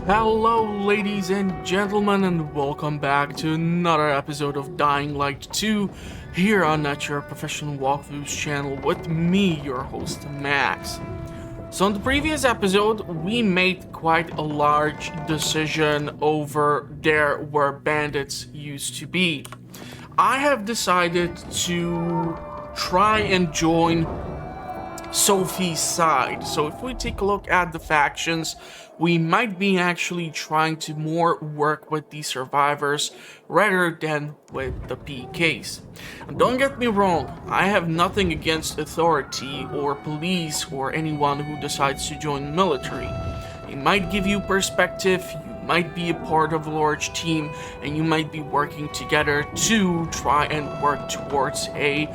Hello, ladies and gentlemen, and welcome back to another episode of Dying Light 2 here on Your Professional Walkthroughs channel with me, your host, Max. So in the previous episode, we made quite a large decision over there where bandits used to be. I have decided to try and join Sophie's side. So if we take a look at the factions, we might be actually trying to more work with the survivors rather than with the PKs. And don't get me wrong, I have nothing against authority or police or anyone who decides to join the military. It might give you perspective, you might be a part of a large team, and you might be working together to try and work towards a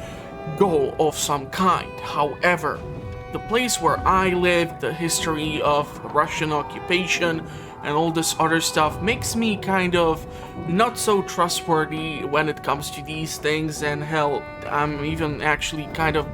goal of some kind. However, the place where I live, the history of Russian occupation and all this other stuff makes me kind of not so trustworthy when it comes to these things, and hell, I'm even actually kind of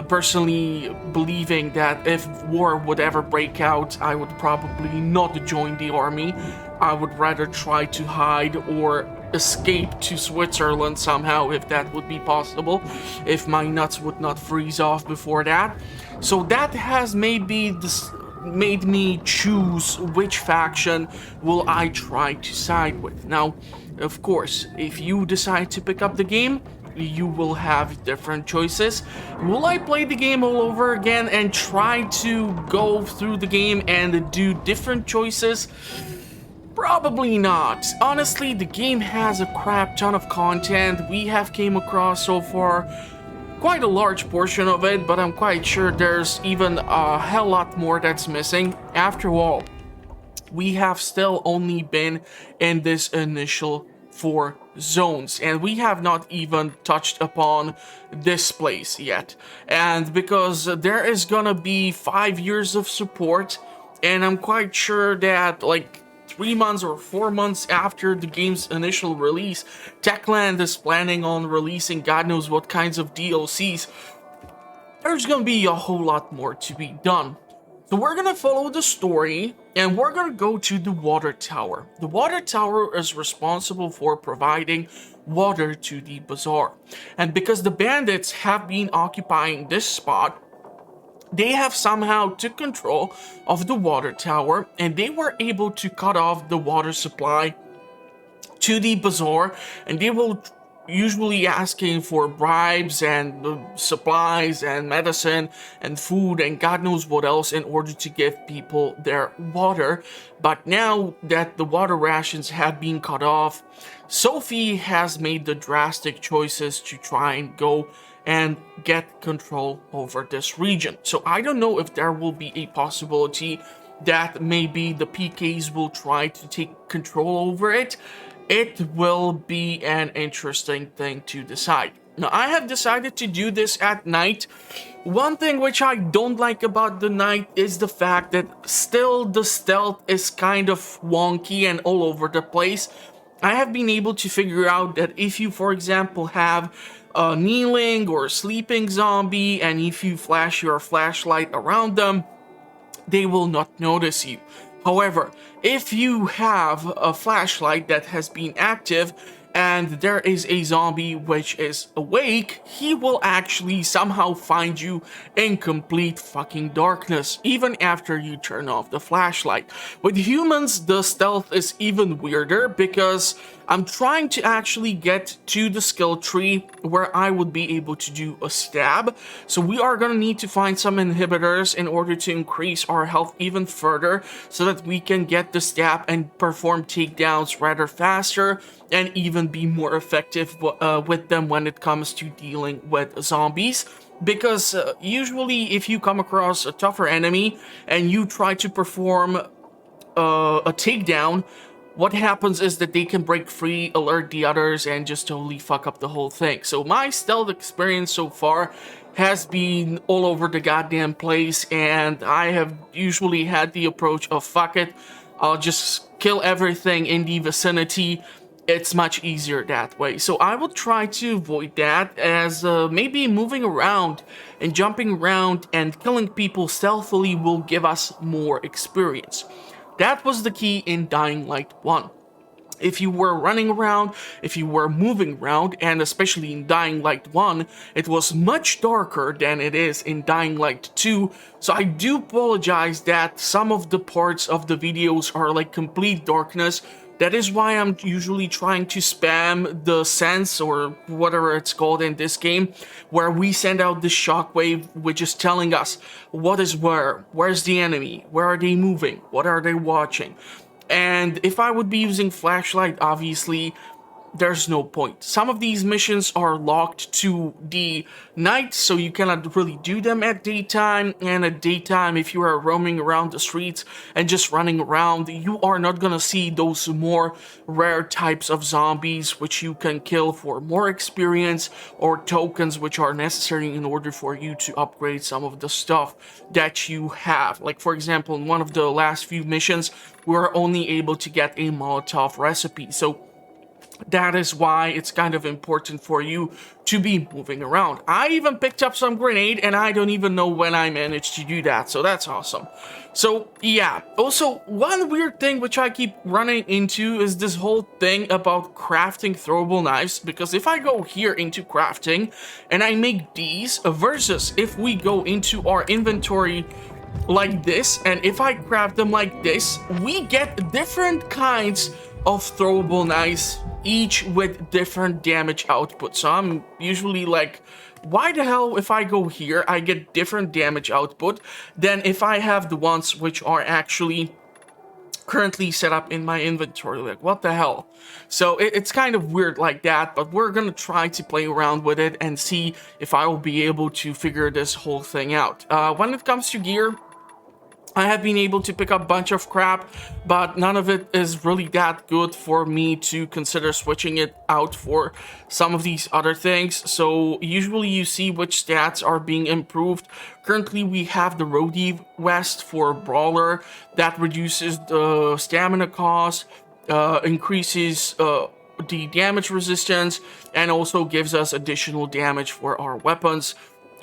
personally believing that if war would ever break out, I would probably not join the army. I would rather try to hide or escape to Switzerland somehow, if that would be possible, if my nuts would not freeze off before that. So that has made me choose which faction will I try to side with. Now, of course, if you decide to pick up the game, you will have different choices. Will I play the game all over again and try to go through the game and do different choices? Probably not. Honestly, the game has a crap ton of content. We have came across so far quite a large portion of it, but I'm quite sure there's even a hell lot more that's missing. After all, we have still only been in this initial 4 zones, and we have not even touched upon this place yet. And because there is gonna be 5 years of support, and I'm quite sure that like 3 months or 4 months after the game's initial release, Techland is planning on releasing God knows what kinds of DLCs. There's gonna be a whole lot more to be done. So we're gonna follow the story, and we're gonna go to the water tower. The water tower is responsible for providing water to the bazaar. And because the bandits have been occupying this spot, they have somehow took control of the water tower, and they were able to cut off the water supply to the bazaar, and they will usually asking for bribes and supplies and medicine and food and God knows what else in order to give people their water. But now that the water rations have been cut off, Sophie has made the drastic choices to try and go and get control over this region. So I don't know if there will be a possibility that maybe the PKs will try to take control over it. It will be an interesting thing to decide. Now, I have decided to do this at night. One thing which I don't like about the night is the fact that still the stealth is kind of wonky and all over the place. I have been able to figure out that if you, for example, have a kneeling or sleeping zombie, and if you flash your flashlight around them, they will not notice you. However, if you have a flashlight that has been active and there is a zombie which is awake, he will actually somehow find you in complete fucking darkness, even after you turn off the flashlight. With humans, the stealth is even weirder because I'm trying to actually get to the skill tree where I would be able to do a stab. So we are gonna need to find some inhibitors in order to increase our health even further so that we can get the stab and perform takedowns rather faster and even be more effective with them when it comes to dealing with zombies. Because usually if you come across a tougher enemy and you try to perform a takedown, what happens is that they can break free, alert the others, and just totally fuck up the whole thing. So my stealth experience so far has been all over the goddamn place, and I have usually had the approach of fuck it, I'll just kill everything in the vicinity. It's much easier that way. So I will try to avoid that, as maybe moving around and jumping around and killing people stealthily will give us more experience. That was the key in Dying Light 1. If you were running around, if you were moving around, and especially in Dying Light 1, it was much darker than it is in Dying Light 2, so I do apologize that some of the parts of the videos are like complete darkness. That is why I'm usually trying to spam the sense, or whatever it's called in this game, where we send out the shockwave, which is telling us what is where's the enemy, where are they moving, what are they watching. And if I would be using flashlight, obviously, there's no point. Some of these missions are locked to the night, so you cannot really do them at daytime. And at daytime, if you are roaming around the streets and just running around, you are not gonna see those more rare types of zombies which you can kill for more experience, or tokens which are necessary in order for you to upgrade some of the stuff that you have. Like, for example, in one of the last few missions, we were only able to get a Molotov recipe. So that is why it's kind of important for you to be moving around. I even picked up some grenade, and I don't even know when I managed to do that, so that's awesome. So yeah, also one weird thing which I keep running into is this whole thing about crafting throwable knives, because if I go here into crafting and I make these versus if we go into our inventory like this, and if I craft them like this, we get different kinds of throwable knives, each with different damage output. So I'm usually like, why the hell if I go here I get different damage output than if I have the ones which are actually currently set up in my inventory? Like, what the hell? So it's kind of weird like that, but we're gonna try to play around with it and see if I will be able to figure this whole thing out. When it comes to gear, I have been able to pick up a bunch of crap, but none of it is really that good for me to consider switching it out for some of these other things. So usually you see which stats are being improved. Currently we have the Roadie Vest for Brawler that reduces the stamina cost, increases the damage resistance, and also gives us additional damage for our weapons.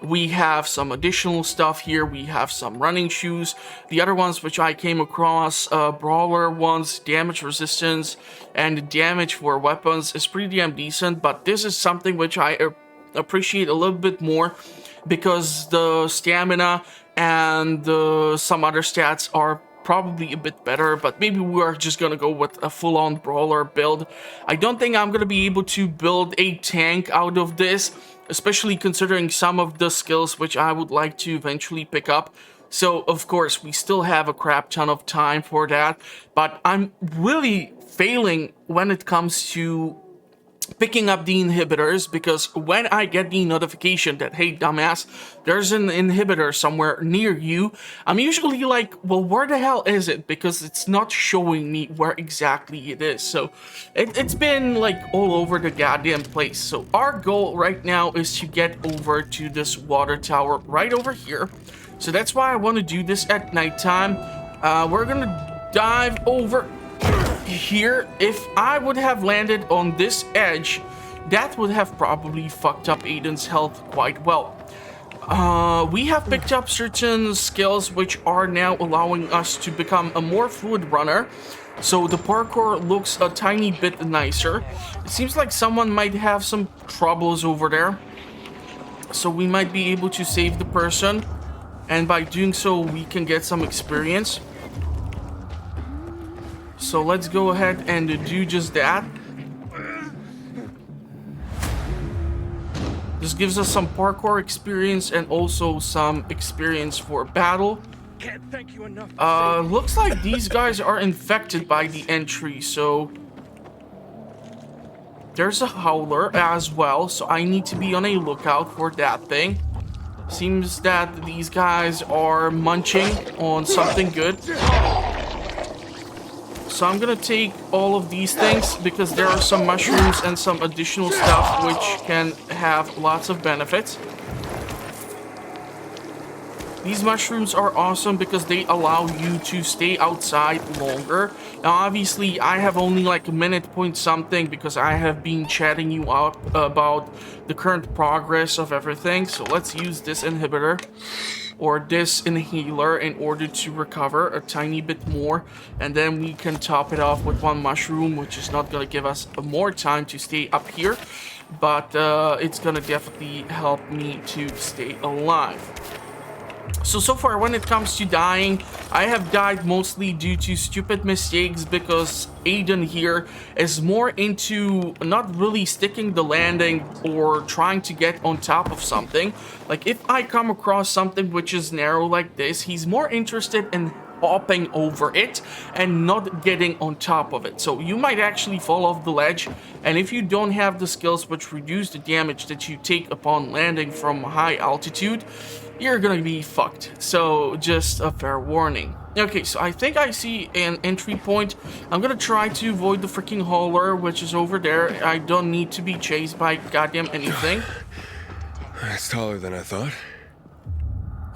We have some additional stuff here. We have some running shoes. The other ones which I came across, brawler ones, damage resistance and damage for weapons is pretty damn decent, but this is something which I appreciate a little bit more, because the stamina and some other stats are probably a bit better, but maybe we're just gonna go with a full-on brawler build. I don't think I'm gonna be able to build a tank out of this, especially considering some of the skills which I would like to eventually pick up. So of course we still have a crap ton of time for that, but I'm really failing when it comes to picking up the inhibitors, because when I get the notification that, hey dumbass, there's an inhibitor somewhere near you, I'm usually like, well, where the hell is it? Because it's not showing me where exactly it is. So it's been like all over the goddamn place. So our goal right now is to get over to this water tower right over here. So that's why I want to do this at nighttime. We're gonna dive over here. If I would have landed on this edge, that would have probably fucked up Aiden's health quite well. We have picked up certain skills which are now allowing us to become a more fluid runner, so the parkour looks a tiny bit nicer. It seems like someone might have some troubles over there, so we might be able to save the person, and by doing so we can get some experience. So let's go ahead and do just that. This gives us some parkour experience and also some experience for battle. Can't thank you enough. Looks like these guys are infected by the entry, so there's a howler as well, so I need to be on a lookout for that thing. Seems that these guys are munching on something good. So I'm gonna take all of these things because there are some mushrooms and some additional stuff which can have lots of benefits. These mushrooms are awesome because they allow you to stay outside longer. Now obviously I have only like a minute point something because I have been chatting you up about the current progress of everything. So let's use this inhibitor. or this inhaler in order to recover a tiny bit more, and then we can top it off with one mushroom, which is not going to give us more time to stay up here, but it's going to definitely help me to stay alive. So far when it comes to dying, I have died mostly due to stupid mistakes because Aiden here is more into not really sticking the landing or trying to get on top of something. Like if I come across something which is narrow like this, he's more interested in hopping over it and not getting on top of it. So you might actually fall off the ledge, and if you don't have the skills which reduce the damage that you take upon landing from high altitude, you're gonna be fucked. So just a fair warning. Okay, so I think I see an entry point. I'm gonna try to avoid the freaking hauler, which is over there. I don't need to be chased by goddamn anything. That's taller than I thought.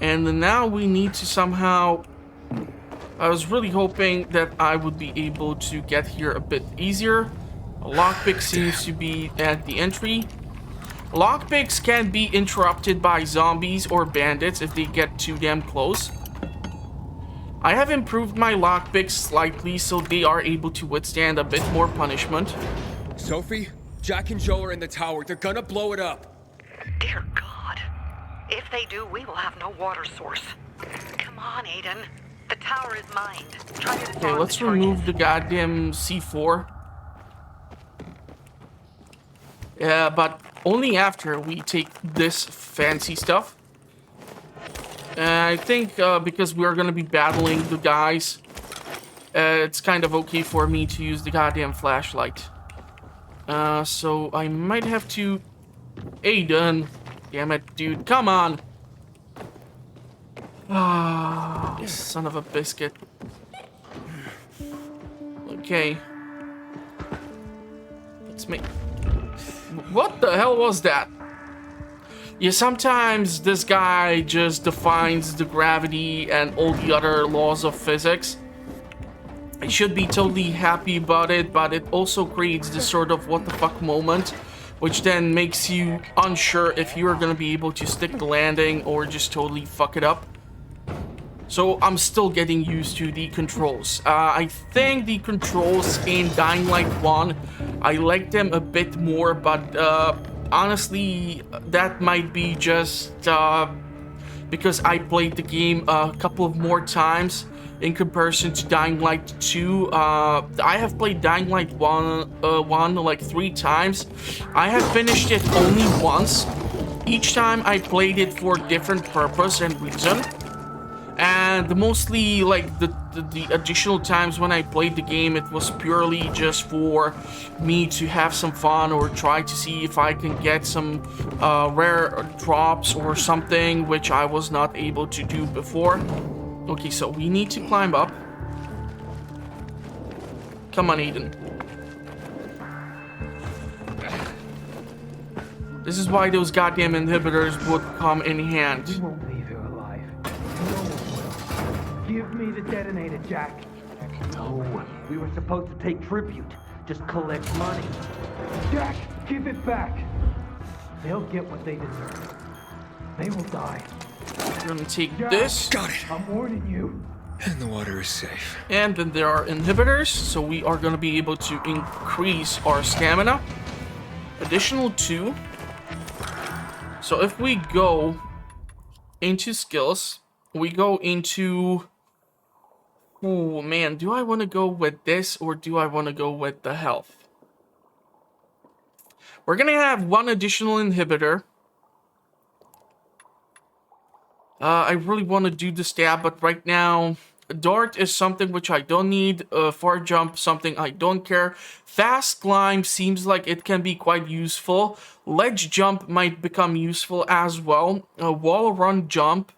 And then now we need to somehow... I was really hoping that I would be able to get here a bit easier. A lockpick seems to be at the entry. Lockpicks can be interrupted by zombies or bandits if they get too damn close. I have improved my lockpicks slightly so they are able to withstand a bit more punishment. Sophie, Jack and Joe are in the tower. They're gonna blow it up. Dear God. If they do, we will have no water source. Come on, Aiden. The tower is mined. Try to Okay, let's remove the goddamn C4. Yeah, but only after we take this fancy stuff. I think because we're gonna be battling the guys, it's kind of okay for me to use the goddamn flashlight. So I might have to... Aiden! Damn it, dude, come on! Ah, son of a biscuit. Okay. Let's make... What the hell was that? Yeah, sometimes this guy just defines the gravity and all the other laws of physics. I should be totally happy about it, but it also creates this sort of what the fuck moment, which then makes you unsure if you're gonna be able to stick the landing or just totally fuck it up. So I'm still getting used to the controls. I think the controls in Dying Light 1, I like them a bit more, but honestly, that might be just because I played the game a couple of more times in comparison to Dying Light 2. I have played Dying Light 1 like 3 times. I have finished it only once. Each time I played it for different purpose and reason. And mostly, like, the additional times when I played the game, it was purely just for me to have some fun or try to see if I can get some rare drops or something, which I was not able to do before. Okay, so we need to climb up. Come on, Aiden. This is why those goddamn inhibitors would come in hand. Give me the detonator, Jack. No, we were supposed to take tribute. Just collect money. Jack, give it back. They'll get what they deserve. They will die. We're gonna take Jack, this. Got it. I'm warning you. And the water is safe. And then there are inhibitors, so we are gonna be able to increase our stamina. Additional 2. So if we go into skills, we go into... Oh man, do I want to go with this or do I want to go with the health? We're gonna have 1 additional inhibitor. I really want to do the stab, but right now, dart is something which I don't need. Far jump, something I don't care. Fast climb seems like it can be quite useful. Ledge jump might become useful as well. Wall run jump.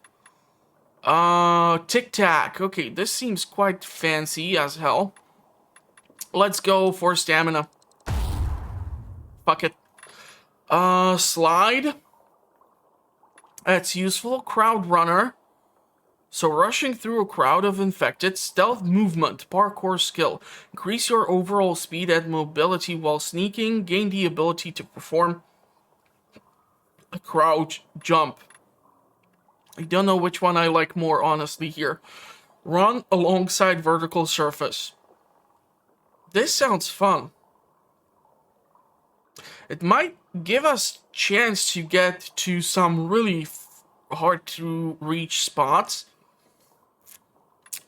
Tic-tac. Okay, this seems quite fancy as hell. Let's go for stamina. Fuck it. Slide. That's useful. Crowd runner. So rushing through a crowd of infected. Stealth movement. Parkour skill. Increase your overall speed and mobility while sneaking. Gain the ability to perform a crouch jump. I don't know which one I like more, honestly, here. Run alongside vertical surface. This sounds fun. It might give us chance to get to some really hard to reach spots.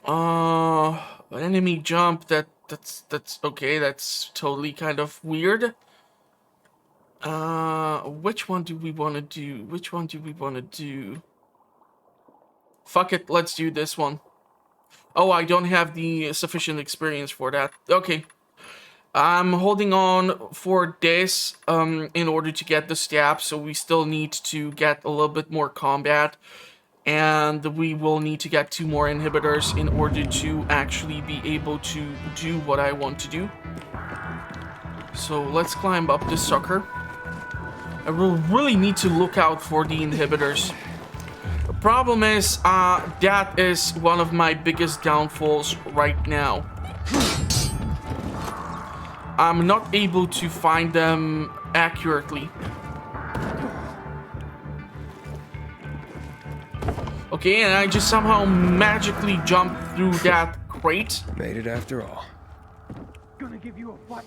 Enemy jump, that's okay, that's totally kind of weird. Which one do we want to do? Which one do we want to do? Fuck it, let's do this one. Oh, I don't have the sufficient experience for that. Okay. I'm holding on for this in order to get the stab, so we still need to get a little bit more combat. And we will need to get 2 more inhibitors in order to actually be able to do what I want to do. So let's climb up this sucker. I will really need to look out for the inhibitors. The problem is, that is one of my biggest downfalls right now. I'm not able to find them accurately. Okay, and I just somehow magically jumped through that crate. Made it after all. Gonna give you a fight.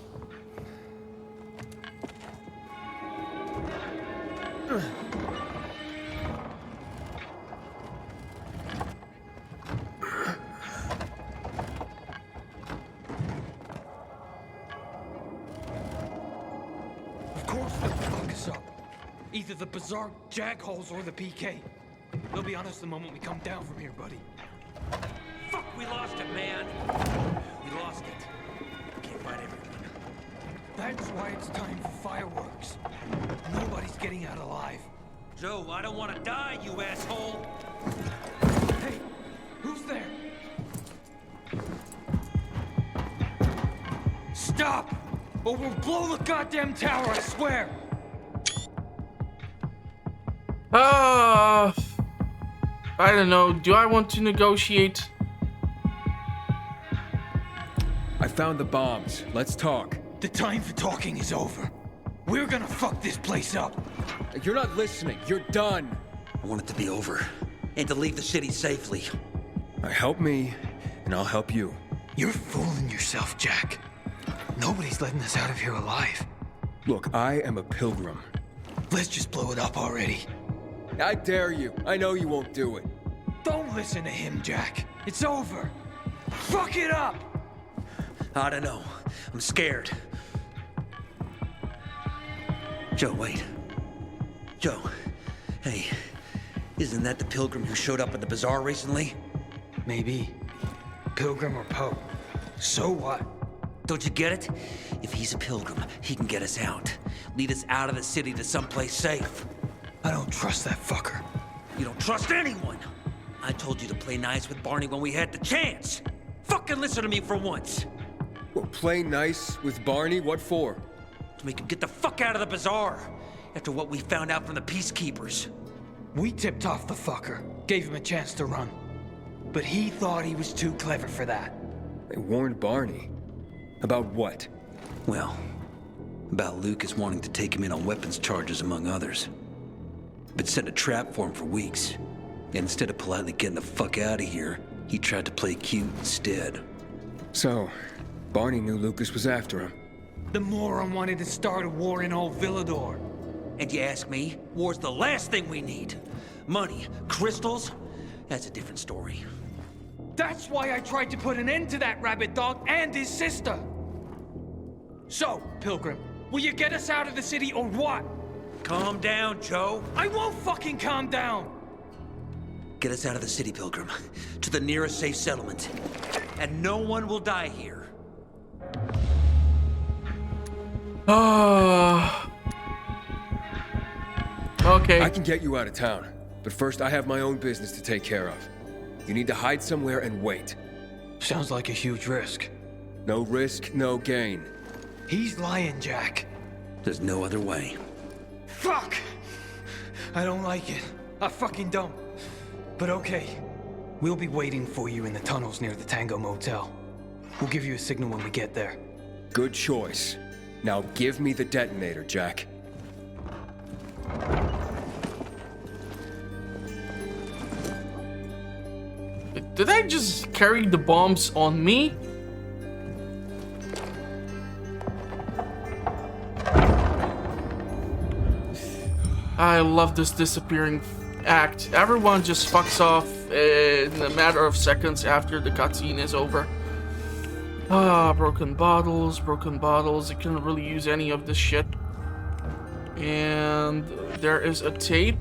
Of course they'll fuck us up. Either the Bazaar jackholes or the PK. They'll be on us the moment we come down from here, buddy. Fuck, we lost it, man. We lost it. Can't find everyone. That's why it's time for fireworks. Nobody's getting out alive. Joe, I don't want to die, you asshole. Hey, who's there? Stop! Or we'll blow the goddamn tower, I swear! I don't know. Do I want to negotiate? I found the bombs. Let's talk. The time for talking is over. We're gonna fuck this place up. You're not listening. You're done. I want it to be over. And to leave the city safely. Help me, and I'll help you. You're fooling yourself, Jack. Nobody's letting us out of here alive. Look, I am a pilgrim. Let's just blow it up already. I dare you. I know you won't do it. Don't listen to him, Jack. It's over. Fuck it up! I don't know. I'm scared. Joe, wait. Joe. Hey, isn't that the pilgrim who showed up at the bazaar recently? Maybe. Pilgrim or Pope. So what? Don't you get it? If he's a pilgrim, he can get us out. Lead us out of the city to someplace safe. I don't trust that fucker. You don't trust anyone. I told you to play nice with Barney when we had the chance. Fucking listen to me for once. Well, play nice with Barney? What for? To make him get the fuck out of the bazaar. After what we found out from the peacekeepers. We tipped off the fucker. Gave him a chance to run. But he thought he was too clever for that. They warned Barney. About what? Well, about Lucas wanting to take him in on weapons charges, among others. But set a trap for him for weeks. And instead of politely getting the fuck out of here, he tried to play cute instead. So, Barney knew Lucas was after him. The moron wanted to start a war in old Villador. And you ask me, war's the last thing we need. Money, crystals, that's a different story. That's why I tried to put an end to that rabbit dog and his sister. So, Pilgrim, will you get us out of the city or what? Calm down, Joe. I won't fucking calm down! Get us out of the city, Pilgrim. To the nearest safe settlement. And no one will die here. Okay. I can get you out of town. But first, I have my own business to take care of. You need to hide somewhere and wait. Sounds like a huge risk. No risk, no gain. He's lying, Jack. There's no other way. Fuck! I don't like it. I fucking don't. But okay. We'll be waiting for you in the tunnels near the Tango Motel. We'll give you a signal when we get there. Good choice. Now give me the detonator, Jack. Did I just carry the bombs on me? I love this disappearing act. Everyone just fucks off in a matter of seconds after the cutscene is over. Ah, broken bottles. I couldn't really use any of this shit. And there is a tape.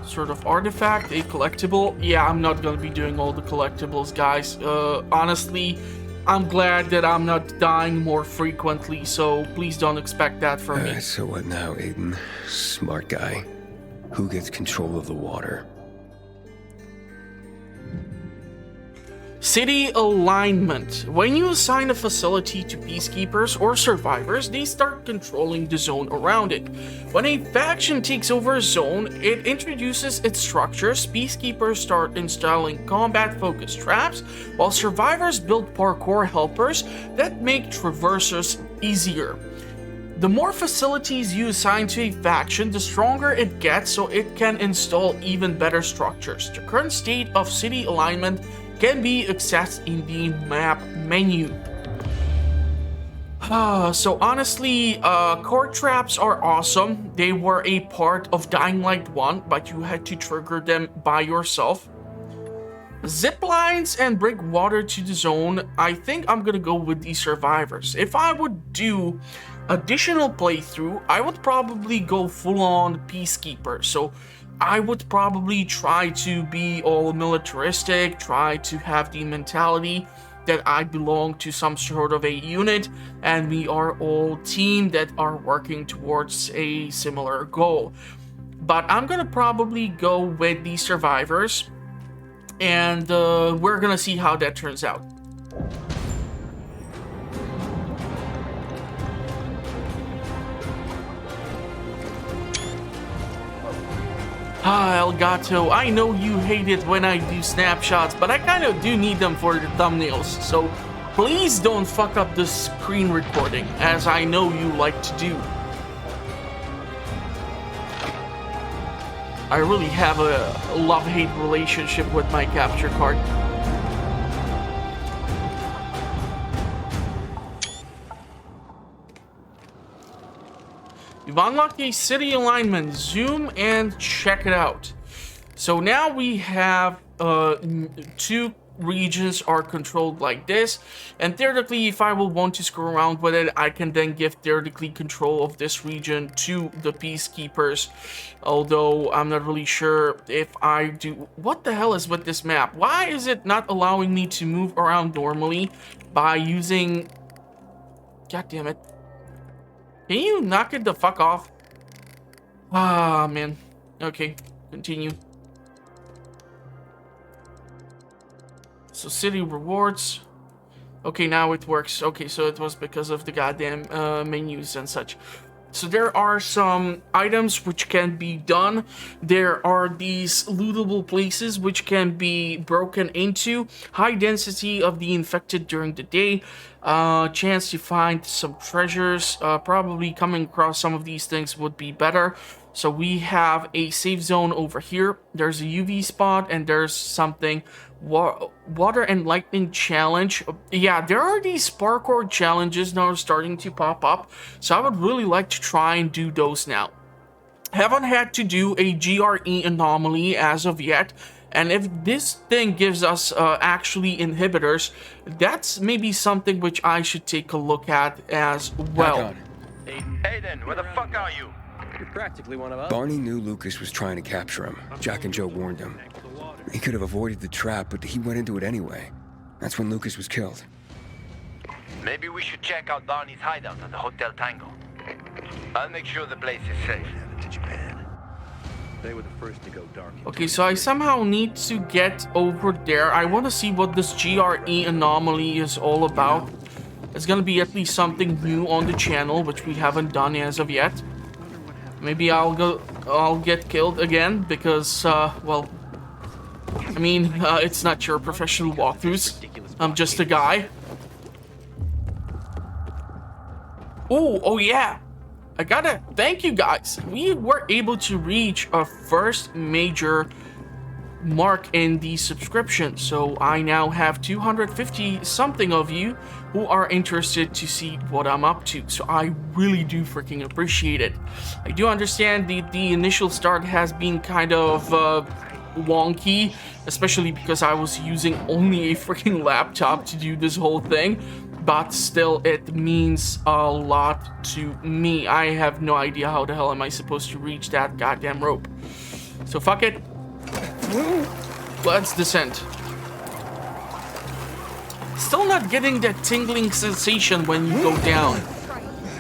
Sort of artifact, a collectible. Yeah, I'm not gonna be doing all the collectibles, guys. Honestly, I'm glad that I'm not dying more frequently, so please don't expect that from me. So what now, Aiden? Smart guy. Who gets control of the water? City alignment. When you assign a facility to peacekeepers or survivors, they start controlling the zone around it. When a faction takes over a zone, it introduces its structures. Peacekeepers start installing combat-focused traps, while survivors build parkour helpers that make traversers easier. The more facilities you assign to a faction, the stronger it gets, so it can install even better structures. The current state of city alignment can be accessed in the map menu. So honestly, core traps are awesome. They were a part of Dying Light 1, but you had to trigger them by yourself. Ziplines and bring water to the zone. I think I'm gonna go with the survivors. If I would do additional playthrough, I would probably go full-on peacekeeper. So I would probably try to be all militaristic, try to have the mentality that I belong to some sort of a unit and we are all team that are working towards a similar goal. But I'm gonna probably go with the survivors and we're gonna see how that turns out. Ah, Elgato, I know you hate it when I do snapshots, but I kind of do need them for the thumbnails, so please don't fuck up the screen recording, as I know you like to do. I really have a love-hate relationship with my capture card. You've unlocked a city alignment. Zoom and check it out. So now we have two regions are controlled like this, and theoretically if I will want to screw around with it, I can then give theoretically control of this region to the peacekeepers, although I'm not really sure if I do. What the hell is with this map? Why is it not allowing me to move around normally by using... God damn it. Can you knock it the fuck off? Ah, man. Okay, continue. So city rewards. Okay, now it works. Okay, so it was because of the goddamn menus and such. So there are some items which can be done. There are these lootable places which can be broken into. High density of the infected during the day. Chance to find some treasures. Probably coming across some of these things would be better. So we have a safe zone over here. There's a UV spot and there's something. Water and lightning challenge. Yeah, there are these parkour challenges now starting to pop up, so I would really like to try and do those now. Haven't had to do a Gre Anomaly as of yet, and if this thing gives us actually inhibitors, that's maybe something which I should take a look at as well. Hey then, where the fuck are you? You're practically one of us. Barney knew Lucas was trying to capture him. Jack and Joe warned him. He could have avoided the trap, but he went into it anyway. That's when Lucas was killed. Maybe we should check out Barney's hideout at the Hotel Tango. I'll make sure the place is safe. They were the first to go dark. Okay, so I somehow need to get over there. I want to see what this Gre Anomaly is all about. It's gonna be at least something new on the channel, which we haven't done as of yet. Maybe I'll get killed again because, well, I mean, it's not your professional walkthroughs. I'm just a guy. Oh yeah. I gotta thank you guys. We were able to reach our first major mark in the subscription. So I now have 250 something of you who are interested to see what I'm up to. So I really do freaking appreciate it. I do understand the initial start has been kind of wonky, especially because I was using only a freaking laptop to do this whole thing. But still, it means a lot to me. I have no idea how the hell am I supposed to reach that goddamn rope. So fuck it. Let's descend. Still not getting that tingling sensation when you go down.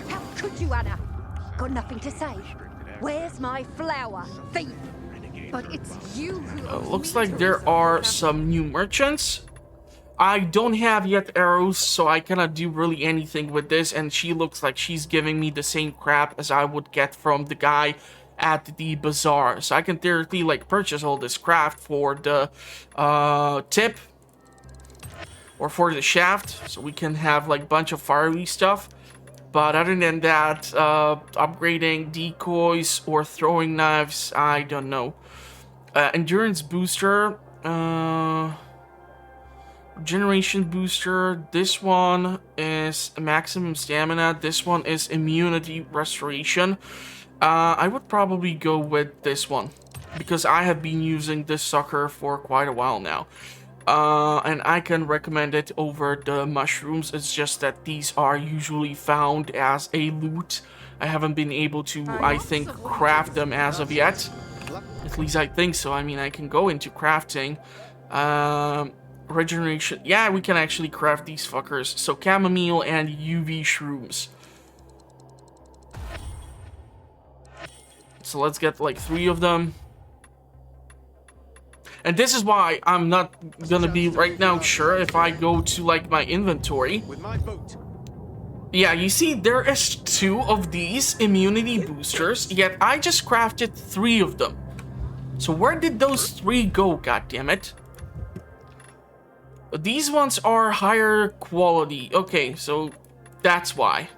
How could you, Anna? Got nothing to say. Where's my flower, thief? But it's you who... Looks like there are some new merchants. I don't have yet arrows, so I cannot do really anything with this, and she looks like she's giving me the same crap as I would get from the guy at the bazaar. So I can theoretically like purchase all this craft for the tip or for the shaft, so we can have like a bunch of fiery stuff. But other than that, upgrading decoys or throwing knives, I don't know. Endurance booster, generation booster. This one is maximum stamina. This one is immunity restoration. I would probably go with this one because I have been using this sucker for quite a while now. And I can recommend it over the mushrooms. It's just that these are usually found as a loot. I haven't been able to, I think, craft them as of yet. At least I think so. I mean, I can go into crafting. Regeneration. Yeah, we can actually craft these fuckers. So chamomile and UV shrooms. So let's get like 3 of them. And this is why I'm not gonna be right now sure if I go to like my inventory. Yeah, you see there is 2 of these immunity boosters, yet I just crafted 3 of them. So where did those 3 go, goddammit? These ones are higher quality. Okay, so that's why.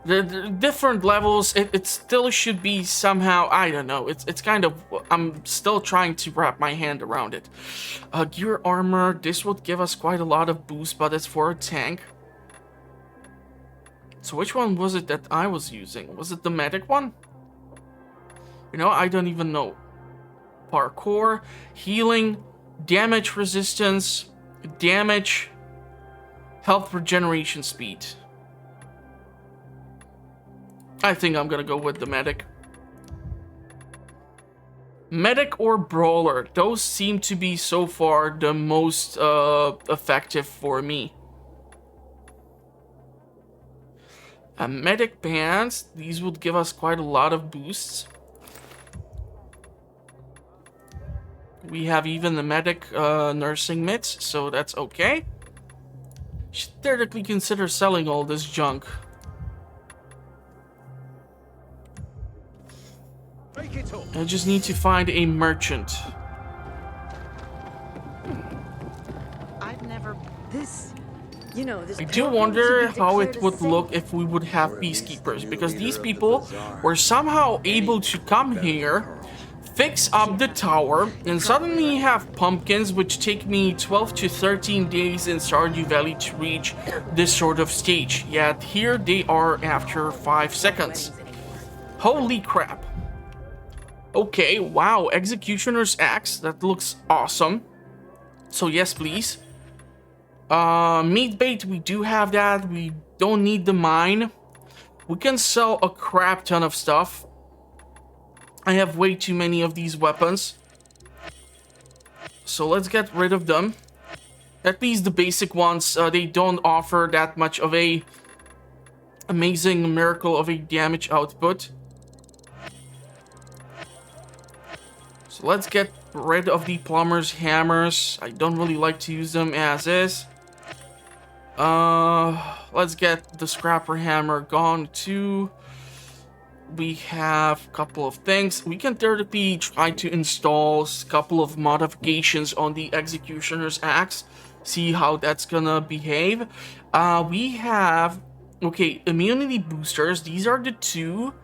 The different levels, it still should be somehow, I don't know, it's kind of, I'm still trying to wrap my hand around it. Gear armor, this would give us quite a lot of boost, but it's for a tank. So which one was it that I was using? Was it the medic one? You know, I don't even know. Parkour, healing, damage resistance, damage, health regeneration speed. I think I'm gonna go with the medic. Medic or brawler, those seem to be so far the most effective for me. Medic bands, these would give us quite a lot of boosts. We have even the medic nursing mitts, so that's okay. Should theoretically consider selling all this junk. I just need to find a merchant. I've never... You know, I do wonder how it would look if we would have peacekeepers, because these people were somehow able to come here, fix up the tower, and suddenly have pumpkins, which take me 12 to 13 days in Stardew Valley to reach this sort of stage. Yet here they are after 5 seconds. Holy crap. Okay, wow, Executioner's Axe, that looks awesome. So yes, please. Meat bait, we do have that. We don't need the mine. We can sell a crap ton of stuff. I have way too many of these weapons. So let's get rid of them. At least the basic ones, they don't offer that much of a amazing miracle of a damage output. So let's get rid of the plumber's hammers. I don't really like to use them as is. Let's get the scrapper hammer gone too. We have a couple of things. We can theoretically try to install a couple of modifications on the Executioner's Axe. See how that's gonna behave. We have, okay, immunity boosters. These are the 2.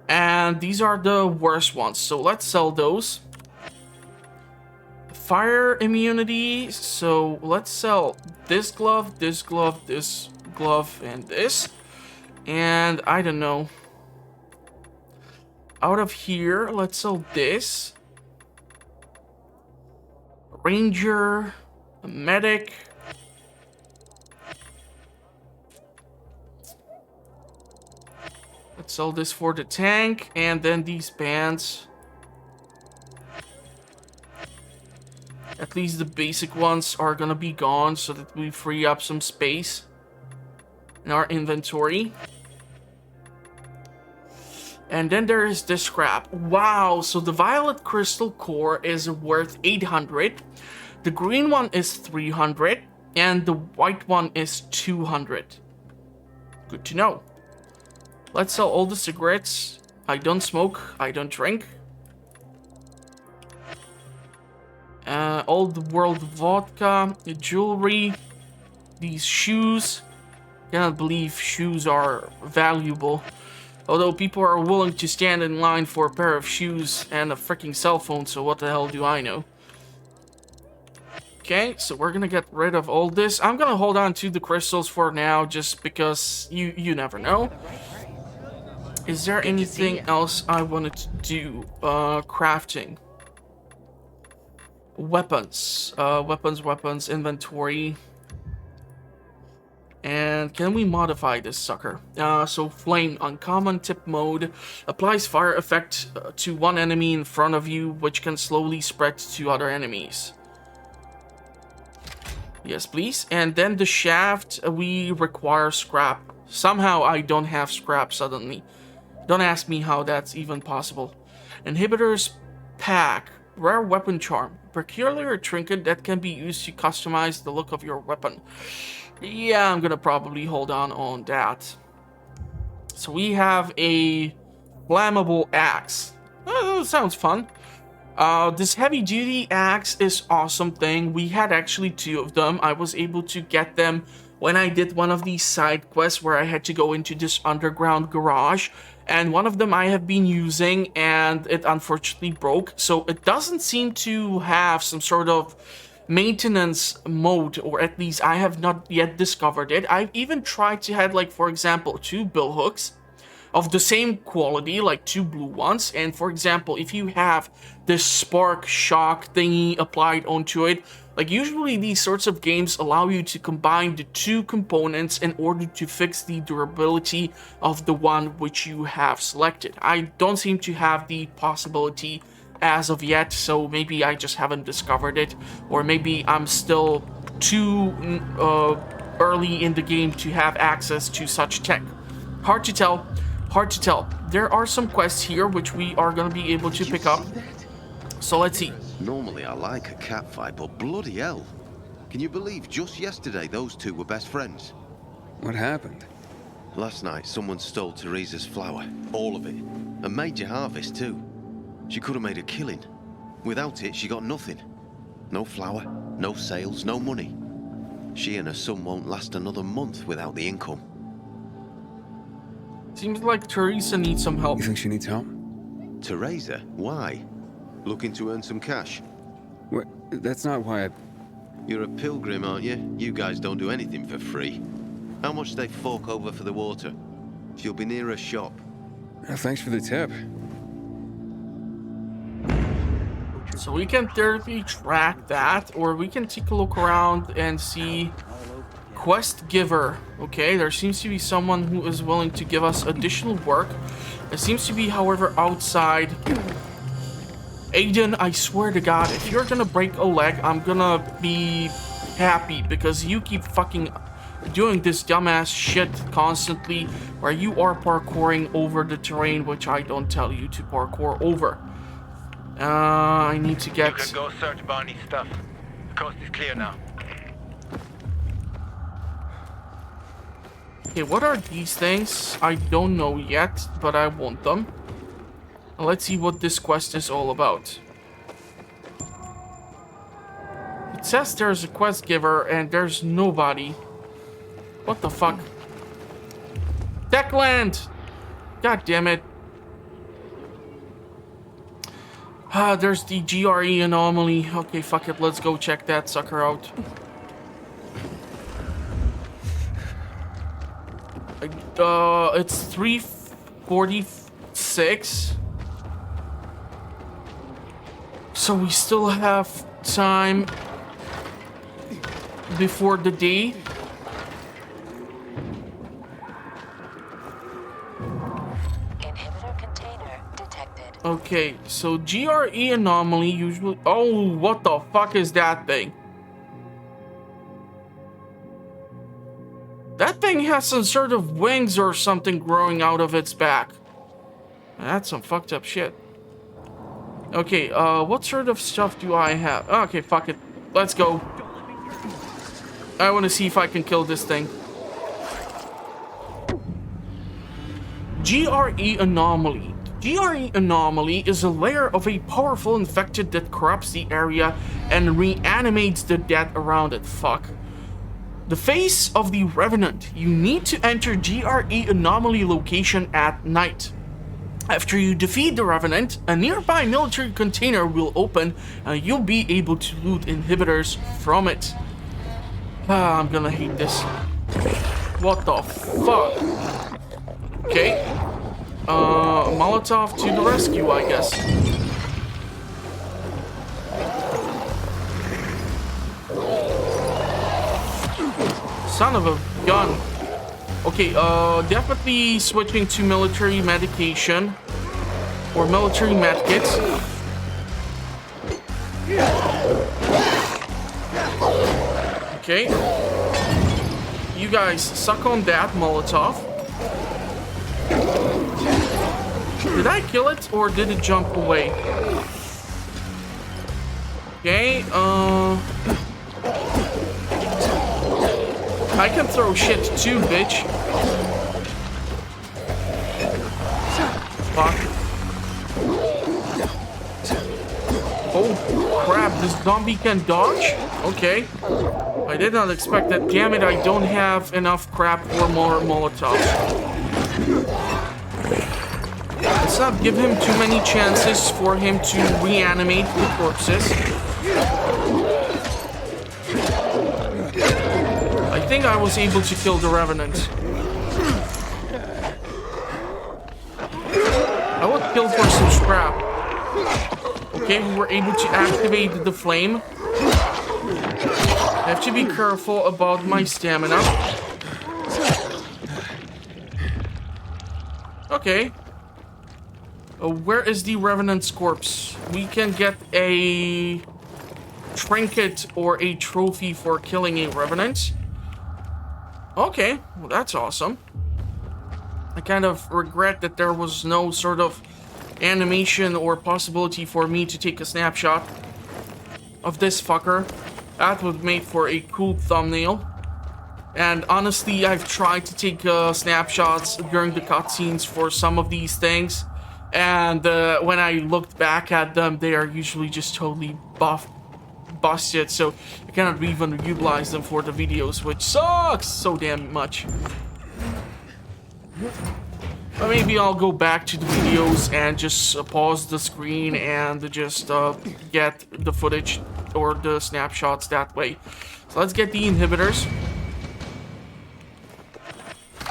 And these are the worst ones. So let's sell those. fire immunity, so let's sell this glove, this glove, this glove, and this. And I don't know. Out of here, let's sell this. Ranger, a medic. Let's sell this for the tank, and then these bands. At least the basic ones are gonna be gone so that we free up some space in our inventory. And then there is this scrap. Wow, so the violet crystal core is worth 800. The green one is 300. And the white one is 200. Good to know. Let's sell all the cigarettes. I don't smoke, I don't drink. Old world vodka, the jewelry, these shoes. Cannot believe shoes are valuable. Although people are willing to stand in line for a pair of shoes and a freaking cell phone, so what the hell do I know? Okay, so we're gonna get rid of all this. I'm gonna hold on to the crystals for now, just because you never know. Is there anything else I wanted to do? Crafting. Weapons. Weapons, inventory. And can we modify this sucker? So flame, uncommon tip mode, applies fire effect to one enemy in front of you, which can slowly spread to other enemies. Yes, please. And then the shaft, we require scrap. Somehow I don't have scrap suddenly. Don't ask me how that's even possible. Inhibitors pack, rare weapon charm, peculiar trinket that can be used to customize the look of your weapon. Yeah, I'm gonna probably hold on that. So we have a flammable axe. Sounds fun. This heavy duty axe is awesome thing. We had actually 2 of them. I was able to get them when I did one of these side quests where I had to go into this underground garage. And one of them I have been using and it unfortunately broke. So it doesn't seem to have some sort of maintenance mode, or at least I have not yet discovered it. I've even tried to have, like, for example, 2 bill hooks of the same quality, like 2 blue ones. And for example, if you have this spark shock thingy applied onto it, like usually these sorts of games allow you to combine the 2 components in order to fix the durability of the one which you have selected. I don't seem to have the possibility as of yet, so maybe I just haven't discovered it, or maybe I'm still too early in the game to have access to such tech. Hard to tell. There are some quests here which we are going to be able to pick up, so let's see. Normally I like a cat fight, but bloody hell. Can you believe just yesterday those 2 were best friends? What happened? Last night someone stole Teresa's flour, all of it, a major harvest too. She could have made a killing. Without it, she got nothing. No flour, no sales, no money. She and her son won't last another month without the income. Seems like Teresa needs some help. You think she needs help? Teresa? Why? Looking to earn some cash? What? That's not why I... You're a pilgrim, aren't you? You guys don't do anything for free. How much they fork over for the water? She'll be near a shop. Thanks for the tip. So we can theoretically track that, or we can take a look around and see quest giver. Okay, there seems to be someone who is willing to give us additional work. It seems to be, however, outside. Aiden, I swear to God, if you're gonna break a leg, I'm gonna be happy, because you keep fucking doing this dumbass shit constantly, where you are parkouring over the terrain which I don't tell you to parkour over. I need to get... You can go search Barney's stuff. The coast is clear now. Okay, what are these things? I don't know yet, but I want them. Let's see what this quest is all about. It says there's a quest giver and there's nobody. What the fuck? Techland! God damn it. There's the Gre Anomaly. Okay, fuck it. Let's go check that sucker out. It's 3:46. So we still have time before the day. Inhibitor container detected. Okay, so Gre Anomaly usually... Oh, what the fuck is that thing? That thing has some sort of wings or something growing out of its back. That's some fucked up shit. Okay, what sort of stuff do I have? Okay, fuck it. Let's go. I want to see if I can kill this thing. Gre Anomaly. Gre Anomaly is a layer of a powerful infected that corrupts the area and reanimates the dead around it. Fuck. The face of the Revenant. You need to enter Gre Anomaly location at night. After you defeat the Revenant, a nearby military container will open and you'll be able to loot inhibitors from it. I'm gonna hate this. What the fuck? Okay. Molotov to the rescue, I guess. Son of a gun. Okay, definitely switching to military medication or military medkits. Okay. You guys suck on that, Molotov. Did I kill it or did it jump away? Okay, I can throw shit too, bitch. Fuck. Oh, crap, this zombie can dodge? Okay. I did not expect that. Damn it, I don't have enough crap for more Molotovs. Let's not give him too many chances for him to reanimate the corpses. I think I was able to kill the Revenant. I would kill for some scrap. Okay, we were able to activate the flame. I have to be careful about my stamina. Okay. Where is the Revenant's corpse? We can get a trinket or a trophy for killing a Revenant. Okay, well, that's awesome. I kind of regret that there was no sort of animation or possibility for me to take a snapshot of this fucker. That would make for a cool thumbnail. And honestly, I've tried to take snapshots during the cutscenes for some of these things. And when I looked back at them, they are usually just totally busted. So I cannot even utilize them for the videos, which sucks so damn much. But maybe I'll go back to the videos and just pause the screen and just get the footage or the snapshots that way. So let's get the inhibitors.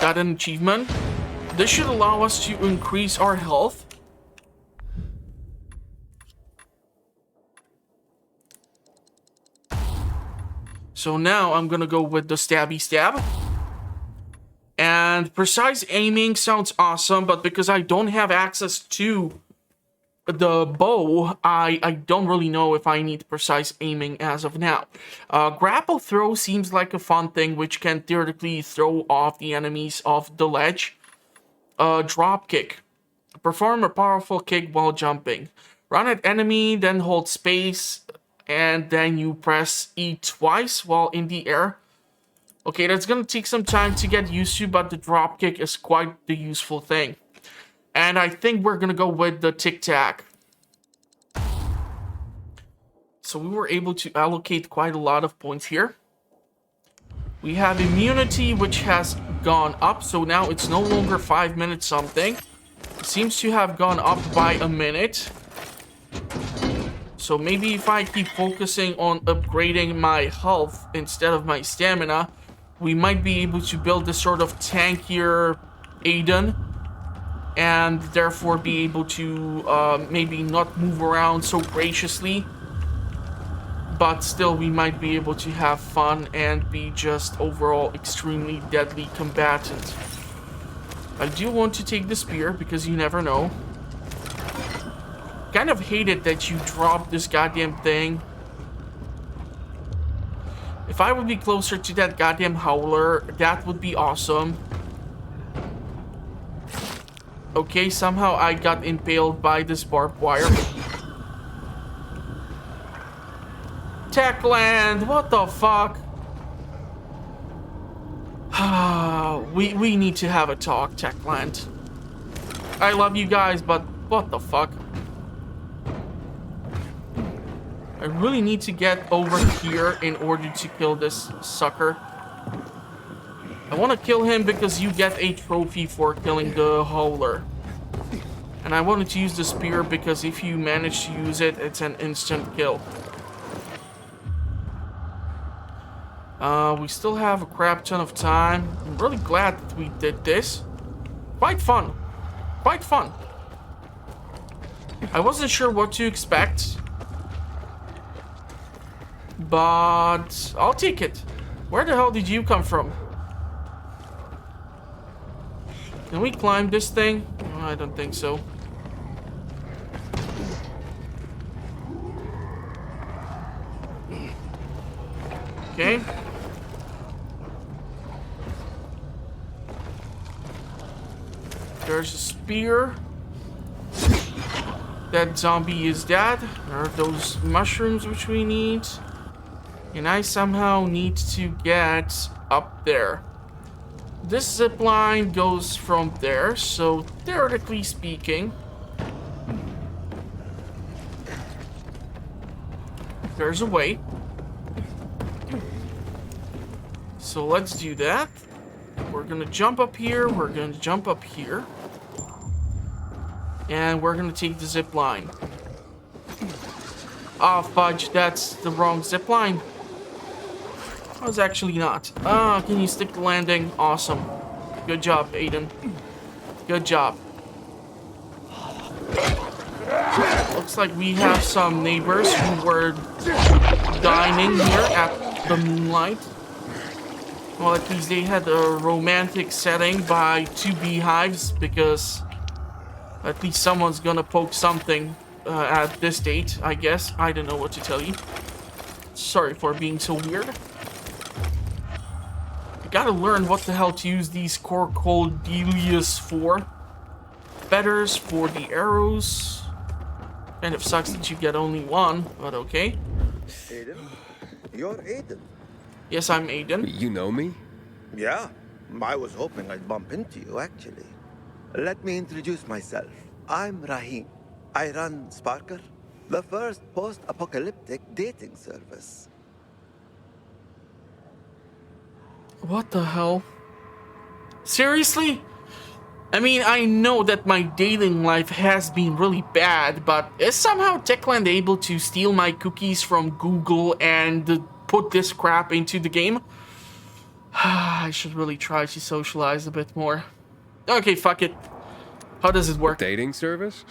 Got an achievement. This should allow us to increase our health. So now I'm gonna go with the stabby stab. And precise aiming sounds awesome, but because I don't have access to the bow, I don't really know if I need precise aiming as of now. Grapple Throw seems like a fun thing, which can theoretically throw off the enemies off the ledge. Drop kick. Perform a powerful kick while jumping. Run at enemy, then hold space, and then you press E twice while in the air. Okay, that's gonna take some time to get used to, but the drop kick is quite the useful thing. And I think we're gonna go with the tic-tac. So we were able to allocate quite a lot of points here. We have immunity, which has gone up, so now it's no longer 5 minutes something. It seems to have gone up by a minute. So maybe if I keep focusing on upgrading my health instead of my stamina, we might be able to build this sort of tankier Aiden, and therefore be able to maybe not move around so graciously, but still we might be able to have fun and be just overall extremely deadly combatant. I do want to take the spear because you never know. Kind of hate it that you dropped this goddamn thing. If I would be closer to that goddamn howler, that would be awesome. Okay, somehow I got impaled by this barbed wire. Techland, what the fuck? we need to have a talk, Techland. I love you guys, but what the fuck? I really need to get over here in order to kill this sucker. I want to kill him because you get a trophy for killing the howler. And I wanted to use the spear because if you manage to use it, it's an instant kill. We still have a crap ton of time. I'm really glad that we did this. Quite fun. Quite fun. I wasn't sure what to expect, but I'll take it. Where the hell did you come from? Can we climb this thing? Oh, I don't think so. Okay. There's a spear. That zombie is dead. There are those mushrooms which we need. And I somehow need to get up there. This zip line goes from there, so theoretically speaking, there's a way. So let's do that. We're gonna jump up here, we're gonna jump up here. And we're gonna take the zip line. Oh fudge, that's the wrong zip line. I was actually not. Can you stick the landing? Awesome. Good job, Aiden. Good job. Looks like we have some neighbors who were dining here at the Moonlight. Well, at least they had a romantic setting by two beehives, because at least someone's gonna poke something at this date, I guess. I don't know what to tell you. Sorry for being so weird. I gotta learn what the hell to use these Corcodelius for. Feathers for the arrows. Kind of sucks that you get only one, but okay. Aiden? You're Aiden. Yes, I'm Aiden. You know me? Yeah. I was hoping I'd bump into you, actually. Let me introduce myself. I'm Rahim. I run Sparker, the first post-apocalyptic dating service. What the hell? Seriously? I mean, I know that my dating life has been really bad, but is somehow Techland able to steal my cookies from Google and put this crap into the game? I should really try to socialize a bit more. Okay, fuck it. How does it work? Dating service?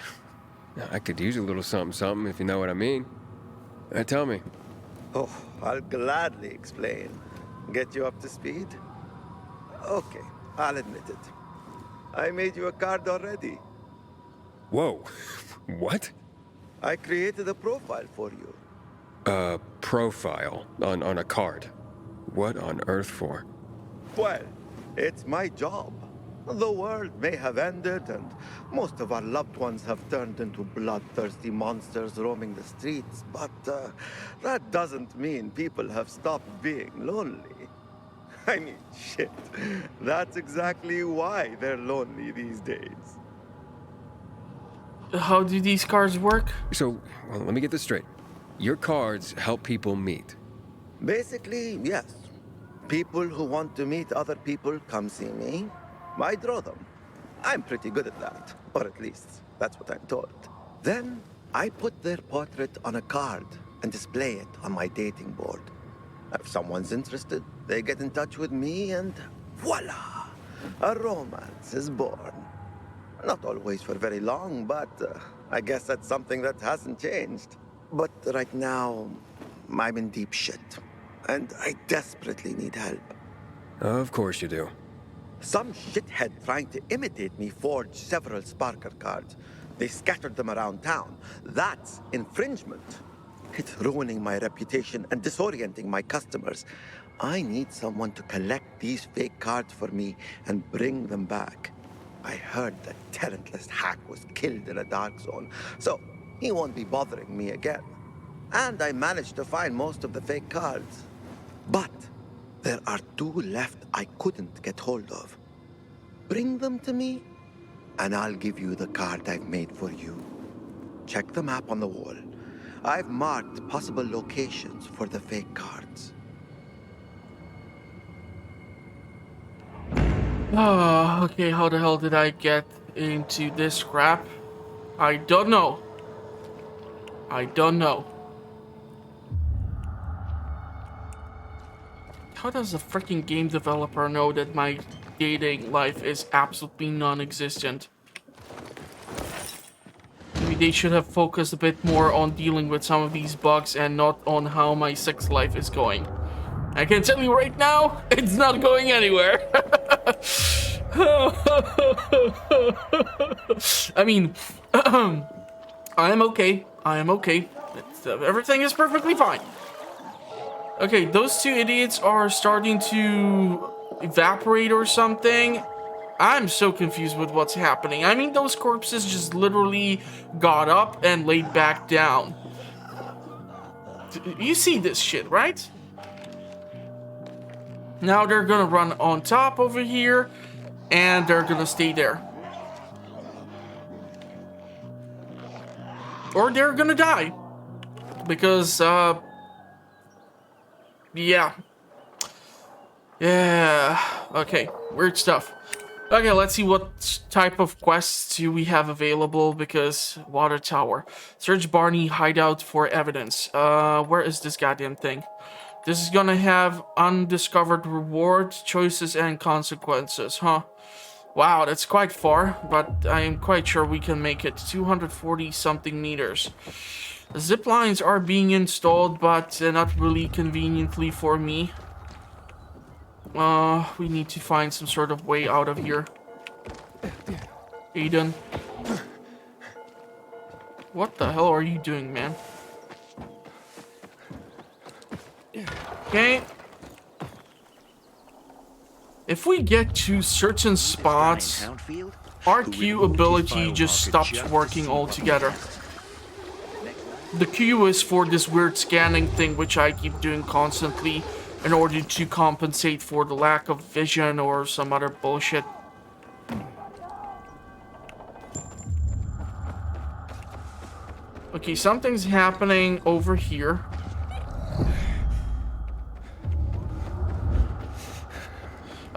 I could use a little something, if you know what I mean. Tell me. Oh, I'll gladly explain. Get you up to speed? Okay, I'll admit it. I made you a card already. Whoa. What? I created a profile for you. A profile on a card. What on earth for? Well, it's my job. The world may have ended, and most of our loved ones have turned into bloodthirsty monsters roaming the streets, but that doesn't mean people have stopped being lonely. I mean, shit. That's exactly why they're lonely these days. How do these cards work? So, well, let me get this straight. Your cards help people meet. Basically, yes. People who want to meet other people come see me. I draw them. I'm pretty good at that. Or at least, that's what I'm told. Then, I put their portrait on a card and display it on my dating board. If someone's interested, they get in touch with me and voila! A romance is born. Not always for very long, but I guess that's something that hasn't changed. But right now, I'm in deep shit, and I desperately need help. Of course you do. Some shithead trying to imitate me forged several Sparker cards. They scattered them around town. That's infringement. It's ruining my reputation and disorienting my customers. I need someone to collect these fake cards for me and bring them back. I heard that talentless hack was killed in a dark zone, so he won't be bothering me again. And I managed to find most of the fake cards. But there are 2 left I couldn't get hold of. Bring them to me, and I'll give you the card I've made for you. Check the map on the wall. I've marked possible locations for the fake cards. Oh, okay, how the hell did I get into this crap? I don't know. I don't know. How does a freaking game developer know that my dating life is absolutely non-existent? Maybe they should have focused a bit more on dealing with some of these bugs and not on how my sex life is going. I can tell you right now, it's not going anywhere. I mean, I am okay. I am okay. Everything is perfectly fine. Okay, those 2 idiots are starting to evaporate or something. I'm so confused with what's happening. I mean, those corpses just literally got up and laid back down. You see this shit, right? Now they're gonna run on top over here, and they're gonna stay there. Or they're gonna die. Because, yeah. Yeah. Okay, weird stuff. Okay, let's see what type of quests do we have available, because water tower. Search Barney hideout for evidence. Where is this goddamn thing? This is gonna have undiscovered rewards, choices, and consequences, huh? Wow, that's quite far, but I am quite sure we can make it. 240 something meters. Ziplines are being installed, but not really conveniently for me. We need to find some sort of way out of here. Aiden. What the hell are you doing, man? Okay. If we get to certain spots, our Q ability just stops working altogether. The Q is for this weird scanning thing, which I keep doing constantly in order to compensate for the lack of vision or some other bullshit. Okay, something's happening over here.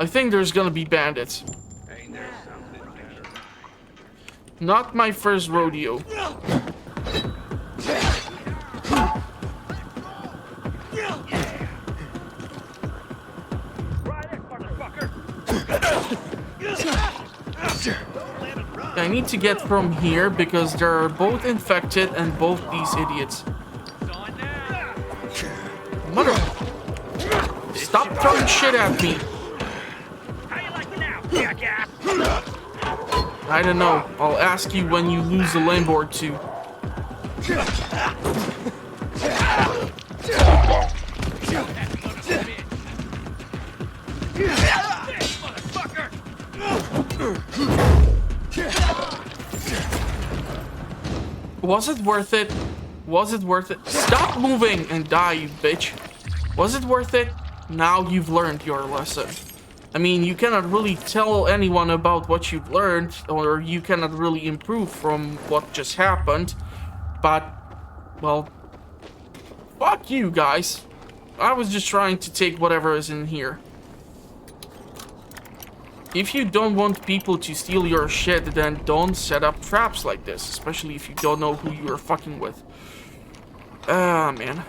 I think there's gonna be bandits. Not my first rodeo. I need to get from here because they're both infected and both these idiots. Mother... Stop throwing shit at me. I don't know. I'll ask you when you lose a limb or two. Was it worth it? Was it worth it? Stop moving and die, you bitch. Was it worth it? Now you've learned your lesson. I mean, you cannot really tell anyone about what you've learned, or you cannot really improve from what just happened. But, well, fuck you guys. I was just trying to take whatever is in here. If you don't want people to steal your shit, then don't set up traps like this, especially if you don't know who you are fucking with. Ah, man.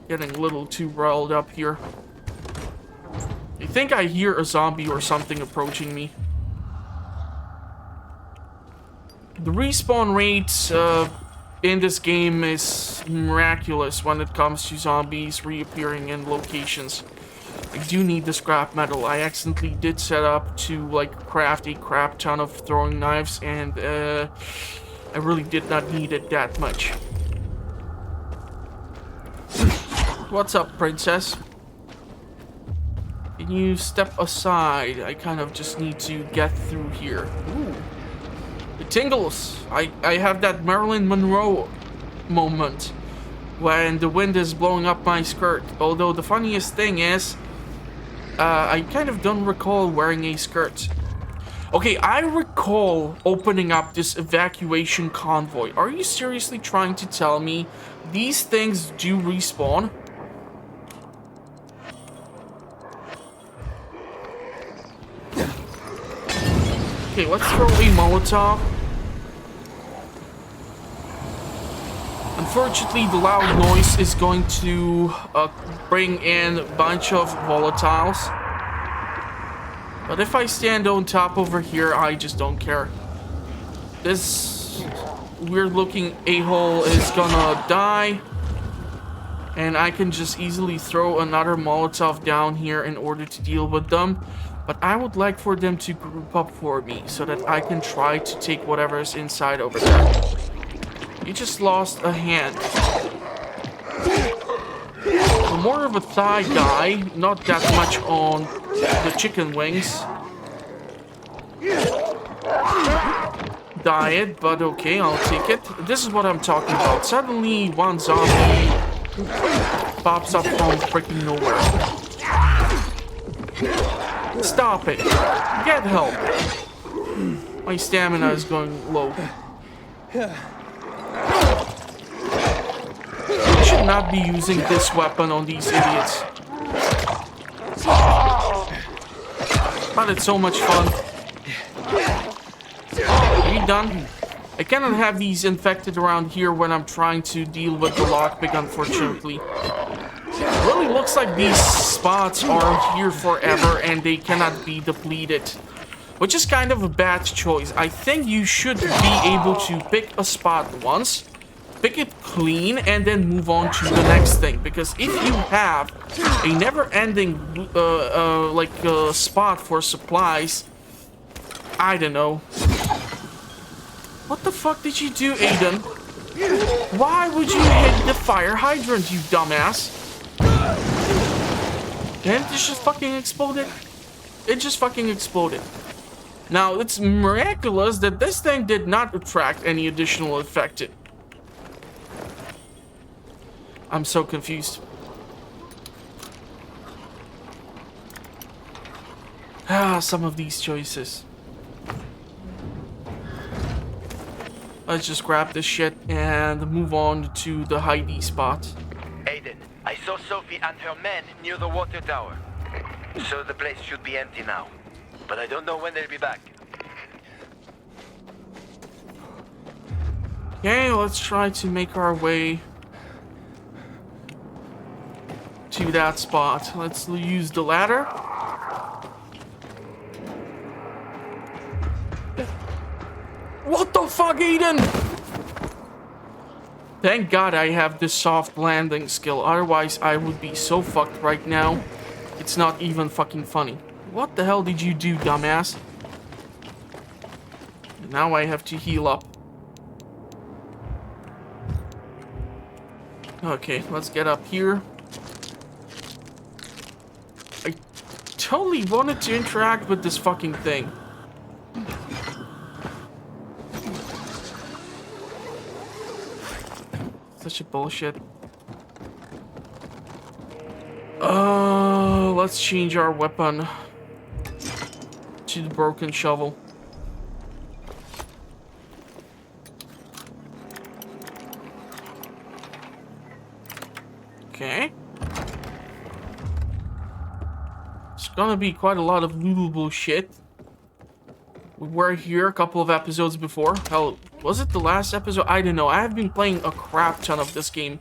Getting a little too riled up here. I think I hear a zombie or something approaching me. The respawn rate in this game is miraculous when it comes to zombies reappearing in locations. I do need the scrap metal. I accidentally did set up to like craft a crap ton of throwing knives, and I really did not need it that much. What's up, princess? Can you step aside? I kind of just need to get through here. Ooh. It tingles. I have that Marilyn Monroe moment when the wind is blowing up my skirt. Although the funniest thing is, I kind of don't recall wearing a skirt. Okay, I recall opening up this evacuation convoy. Are you seriously trying to tell me these things do respawn? Okay, let's throw a Molotov. Unfortunately, the loud noise is going to bring in a bunch of volatiles. But if I stand on top over here, I just don't care. This weird-looking a-hole is gonna die. And I can just easily throw another Molotov down here in order to deal with them. But I would like for them to group up for me so that I can try to take whatever is inside over there. You just lost a hand. I'm more of a thigh guy, not that much on the chicken wings diet, but okay, I'll take it. This is what I'm talking about. Suddenly, one zombie pops up from freaking nowhere. Stop it. Get help. My stamina is going low. I should not be using this weapon on these idiots. But it's so much fun. Are you done? I cannot have these infected around here when I'm trying to deal with the lockpick, unfortunately. It really looks like these spots are here forever and they cannot be depleted. Which is kind of a bad choice. I think you should be able to pick a spot once, pick it clean, and then move on to the next thing. Because if you have a never-ending spot for supplies, I don't know. What the fuck did you do, Aiden? Why would you hit the fire hydrant, you dumbass? And it just fucking exploded. It just fucking exploded. Now, it's miraculous that this thing did not attract any additional infected. I'm so confused. Some of these choices. Let's just grab this shit and move on to the Heidi spot. Aiden, I saw Sophie and her men near the water tower. So the place should be empty now. But I don't know when they'll be back. Okay, let's try to make our way to that spot. Let's use the ladder. What the fuck, Eden? Thank God I have this soft landing skill. Otherwise, I would be so fucked right now. It's not even fucking funny. What the hell did you do, dumbass? Now I have to heal up. Okay, let's get up here. I totally wanted to interact with this fucking thing. Such a bullshit. Let's change our weapon to the broken shovel. Okay. It's gonna be quite a lot of lootable shit. We were here a couple of episodes before. Hell, was it the last episode? I don't know. I have been playing a crap ton of this game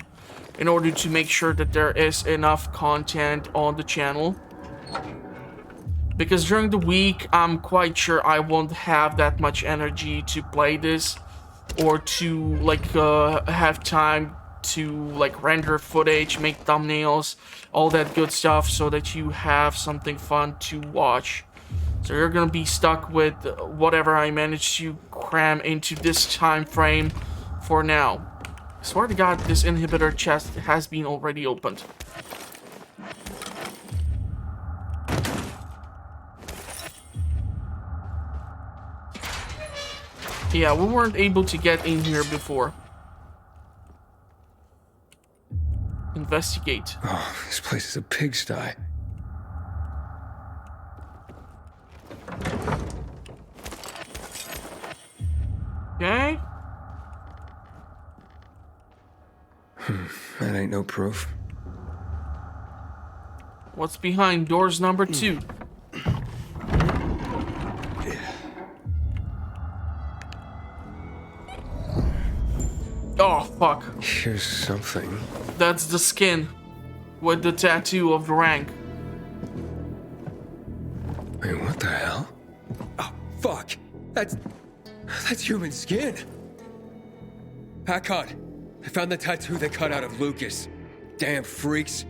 in order to make sure that there is enough content on the channel. Because during the week, I'm quite sure I won't have that much energy to play this. Or to, like, have time to, like, render footage, make thumbnails, all that good stuff, so that you have something fun to watch. So you're gonna be stuck with whatever I managed to cram into this time frame for now. I swear to God, this inhibitor chest has been already opened. Yeah, we weren't able to get in here before. Investigate. Oh, this place is a pigsty. Okay. That ain't no proof. What's behind doors number 2? Oh, fuck. Here's something. That's the skin with the tattoo of the rank. Wait, what the hell? Oh, fuck! That's human skin! Hakon, I found the tattoo they cut out of Lucas. Damn freaks.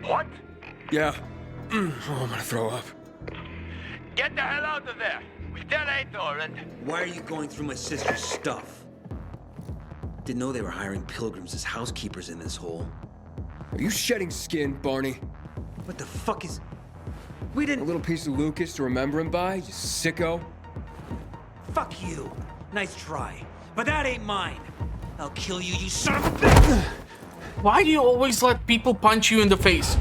What? Yeah. Oh, I'm gonna throw up. Get the hell out of there! With that Aitor and... Why are you going through my sister's stuff? Didn't know they were hiring pilgrims as housekeepers in this hole. Are you shedding skin, Barney? What the fuck is... We A didn't... little piece of Lucas to remember him by, you sicko? Fuck you. Nice try. But that ain't mine. I'll kill you, you son of a bitch! Why do you always let people punch you in the face?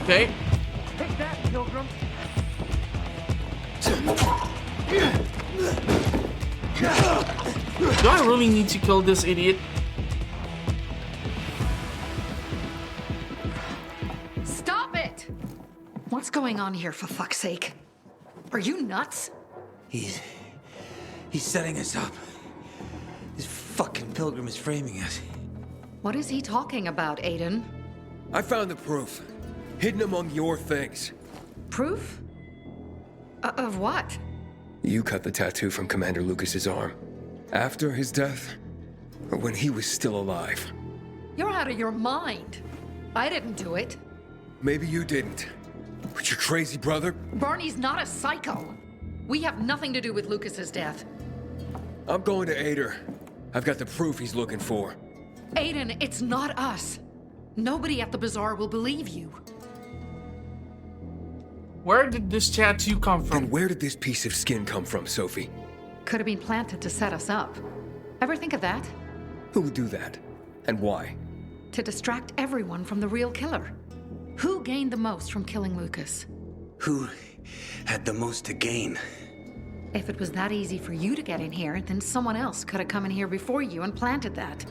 Okay. Take that, Pilgrim. Do I really need to kill this idiot? Stop it! What's going on here, for fuck's sake? Are you nuts? He's setting us up. This fucking pilgrim is framing us. What is he talking about, Aiden? I found the proof. Hidden among your things. Proof? Of what? You cut the tattoo from Commander Lucas's arm. After his death? Or when he was still alive? You're out of your mind. I didn't do it. Maybe you didn't. But your crazy brother? Barney's not a psycho. We have nothing to do with Lucas's death. I'm going to Ader. I've got the proof he's looking for. Aiden, it's not us. Nobody at the Bazaar will believe you. Where did this tattoo come from? And where did this piece of skin come from, Sophie? Could have been planted to set us up. Ever think of that? Who would do that? And why? To distract everyone from the real killer. Who gained the most from killing Lucas? Who had the most to gain? If it was that easy for you to get in here, then someone else could have come in here before you and planted that.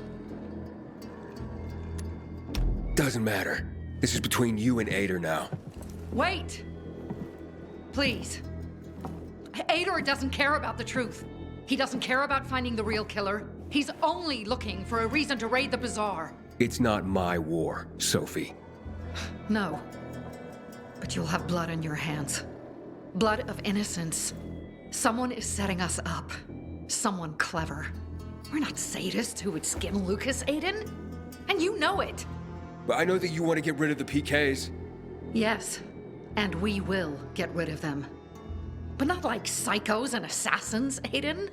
Doesn't matter. This is between you and Ader now. Wait! Please. Ader doesn't care about the truth. He doesn't care about finding the real killer. He's only looking for a reason to raid the Bazaar. It's not my war, Sophie. No. But you'll have blood on your hands. Blood of innocence. Someone is setting us up. Someone clever. We're not sadists who would skin Lucas, Aiden. And you know it. But I know that you want to get rid of the PKs. Yes. And we will get rid of them. But not like psychos and assassins, Aiden.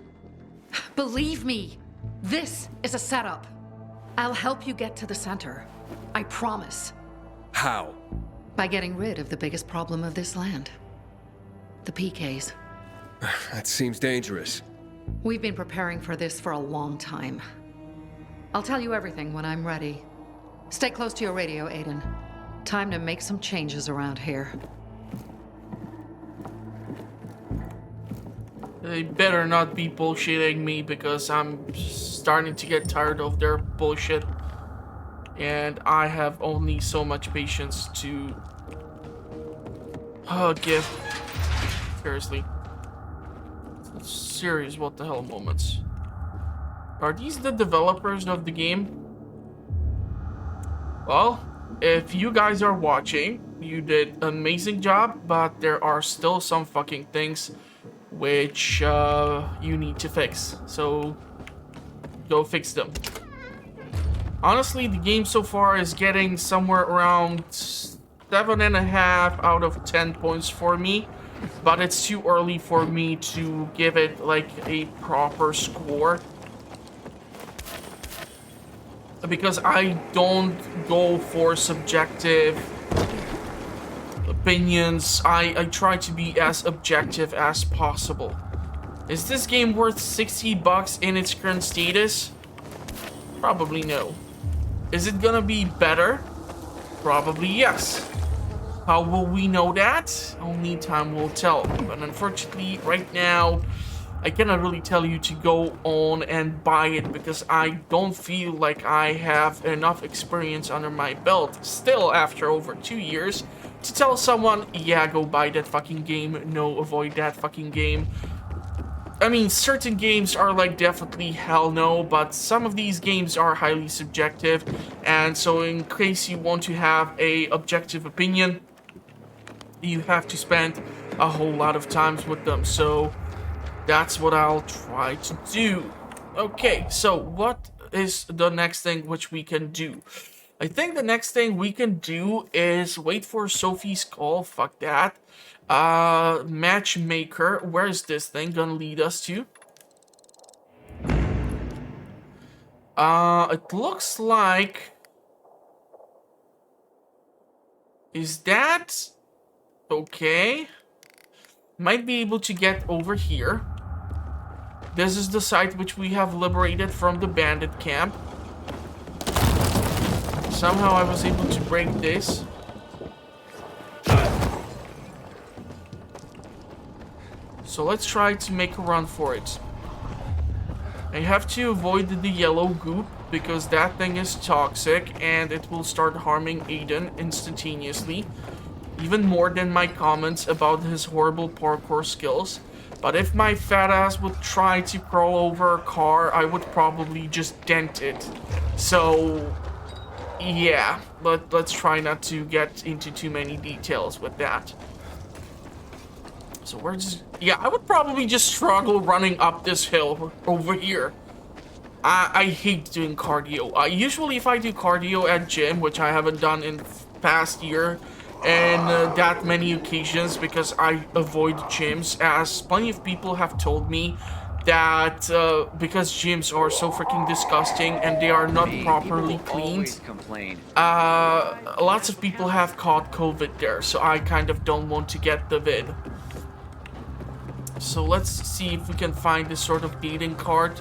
Believe me, this is a setup. I'll help you get to the center. I promise. How? By getting rid of the biggest problem of this land. The PKs. That seems dangerous. We've been preparing for this for a long time. I'll tell you everything when I'm ready. Stay close to your radio, Aiden. Time to make some changes around here. They better not be bullshitting me because I'm starting to get tired of their bullshit. And I have only so much patience to give. Seriously. Serious what the hell moments. Are these the developers of the game? Well, if you guys are watching, you did an amazing job, but there are still some fucking things which you need to fix. So go fix them. Honestly, the game so far is getting somewhere around 7.5 out of 10 points for me, but it's too early for me to give it like a proper score. Because I don't go for subjective opinions. I try to be as objective as possible. Is this game worth $60 in its current status? Probably no. Is it gonna be better? Probably yes. How will we know that? Only time will tell. But unfortunately, right now, I cannot really tell you to go on and buy it because I don't feel like I have enough experience under my belt still after over 2 years to tell someone, yeah, go buy that fucking game, no, avoid that fucking game. I mean, certain games are like definitely hell no, but some of these games are highly subjective, and so in case you want to have a objective opinion, you have to spend a whole lot of times with them, so that's what I'll try to do. Okay, so what is the next thing which we can do? I think the next thing we can do is wait for Sophie's call. Fuck that. Matchmaker. Where is this thing gonna lead us to? It looks like... Is that... Okay. Might be able to get over here. This is the site which we have liberated from the bandit camp. Somehow I was able to break this. So let's try to make a run for it. I have to avoid the yellow goop because that thing is toxic and it will start harming Aiden instantaneously. Even more than my comments about his horrible parkour skills. But if my fat ass would try to crawl over a car, I would probably just dent it. So, yeah, but let's try not to get into too many details with that. So where's... Yeah, I would probably just struggle running up this hill over here. I hate doing cardio. Usually if I do cardio at gym, which I haven't done in the past year, and that many occasions because I avoid gyms, as plenty of people have told me that because gyms are so freaking disgusting and they are not properly cleaned, lots of people have caught COVID there, so I kind of don't want to get the vid. So let's see if we can find this sort of dating card.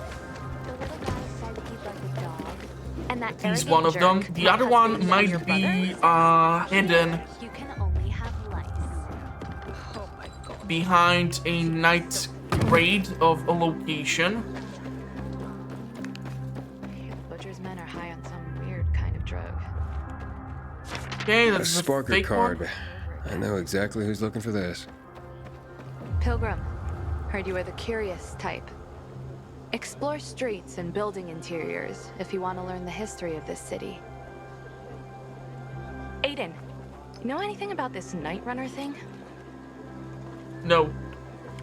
He's one of them. The other one might be hidden behind a night raid of a location. Butcher's men are high on some weird kind of drug. Okay, that's a Sparker fake card. one. I know exactly who's looking for this. Pilgrim, heard you were the curious type. Explore streets and building interiors if you want to learn the history of this city. Aiden, you know anything about this Night Runner thing? No.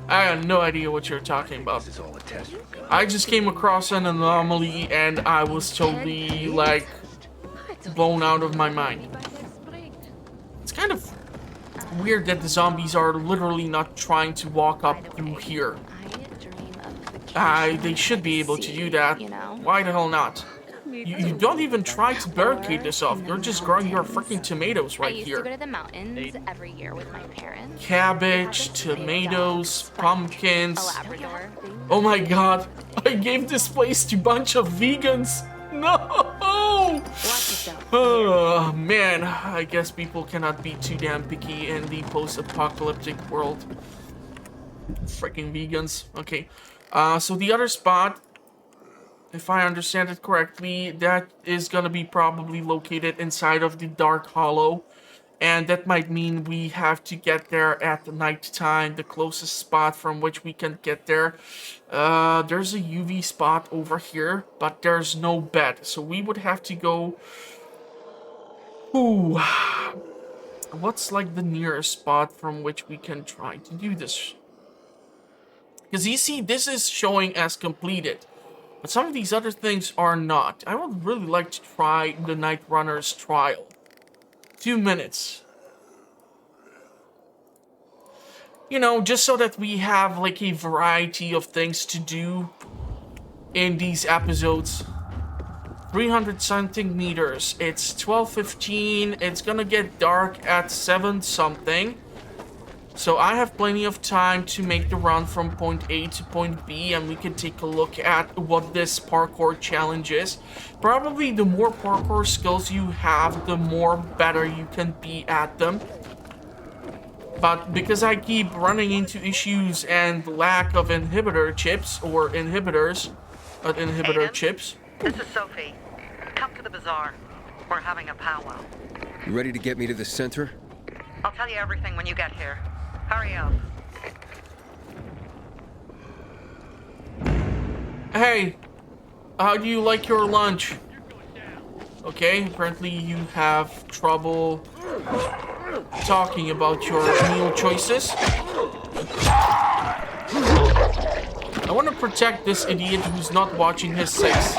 I have no idea what you're talking about. I just came across an anomaly and I was totally, like, blown out of my mind. It's kind of weird that the zombies are literally not trying to walk up through here. They should be able to do that. Why the hell not? You don't even try to barricade this off. You're just growing your freaking tomatoes right here. I used to go to the mountains every year with my parents. Cabbage, tomatoes, pumpkins. Oh my god, I gave this place to a bunch of vegans. No! Oh man, I guess people cannot be too damn picky in the post-apocalyptic world. Freaking vegans. Okay. So the other spot, if I understand it correctly, that is gonna be probably located inside of the Dark Hollow. And that might mean we have to get there at night time, the closest spot from which we can get there. There's a UV spot over here, but there's no bed. So we would have to go... Ooh. What's like the nearest spot from which we can try to do this? Because you see, this is showing as completed. But some of these other things are not. I would really like to try the Night Runner's trial. 2 minutes. You know, just so that we have like a variety of things to do in these episodes. 300 something meters. It's 12:15. It's gonna get dark at 7 something. So I have plenty of time to make the run from point A to point B, and we can take a look at what this parkour challenge is. Probably the more parkour skills you have, the more better you can be at them. But because I keep running into issues and lack of inhibitor chips, or inhibitors, inhibitor chips. This is Sophie. Come to the Bazaar. We're having a powwow. You ready to get me to the center? I'll tell you everything when you get here. Hurry up. Hey, how do you like your lunch? Okay, apparently you have trouble talking about your meal choices. I want to protect this idiot who's not watching his 6.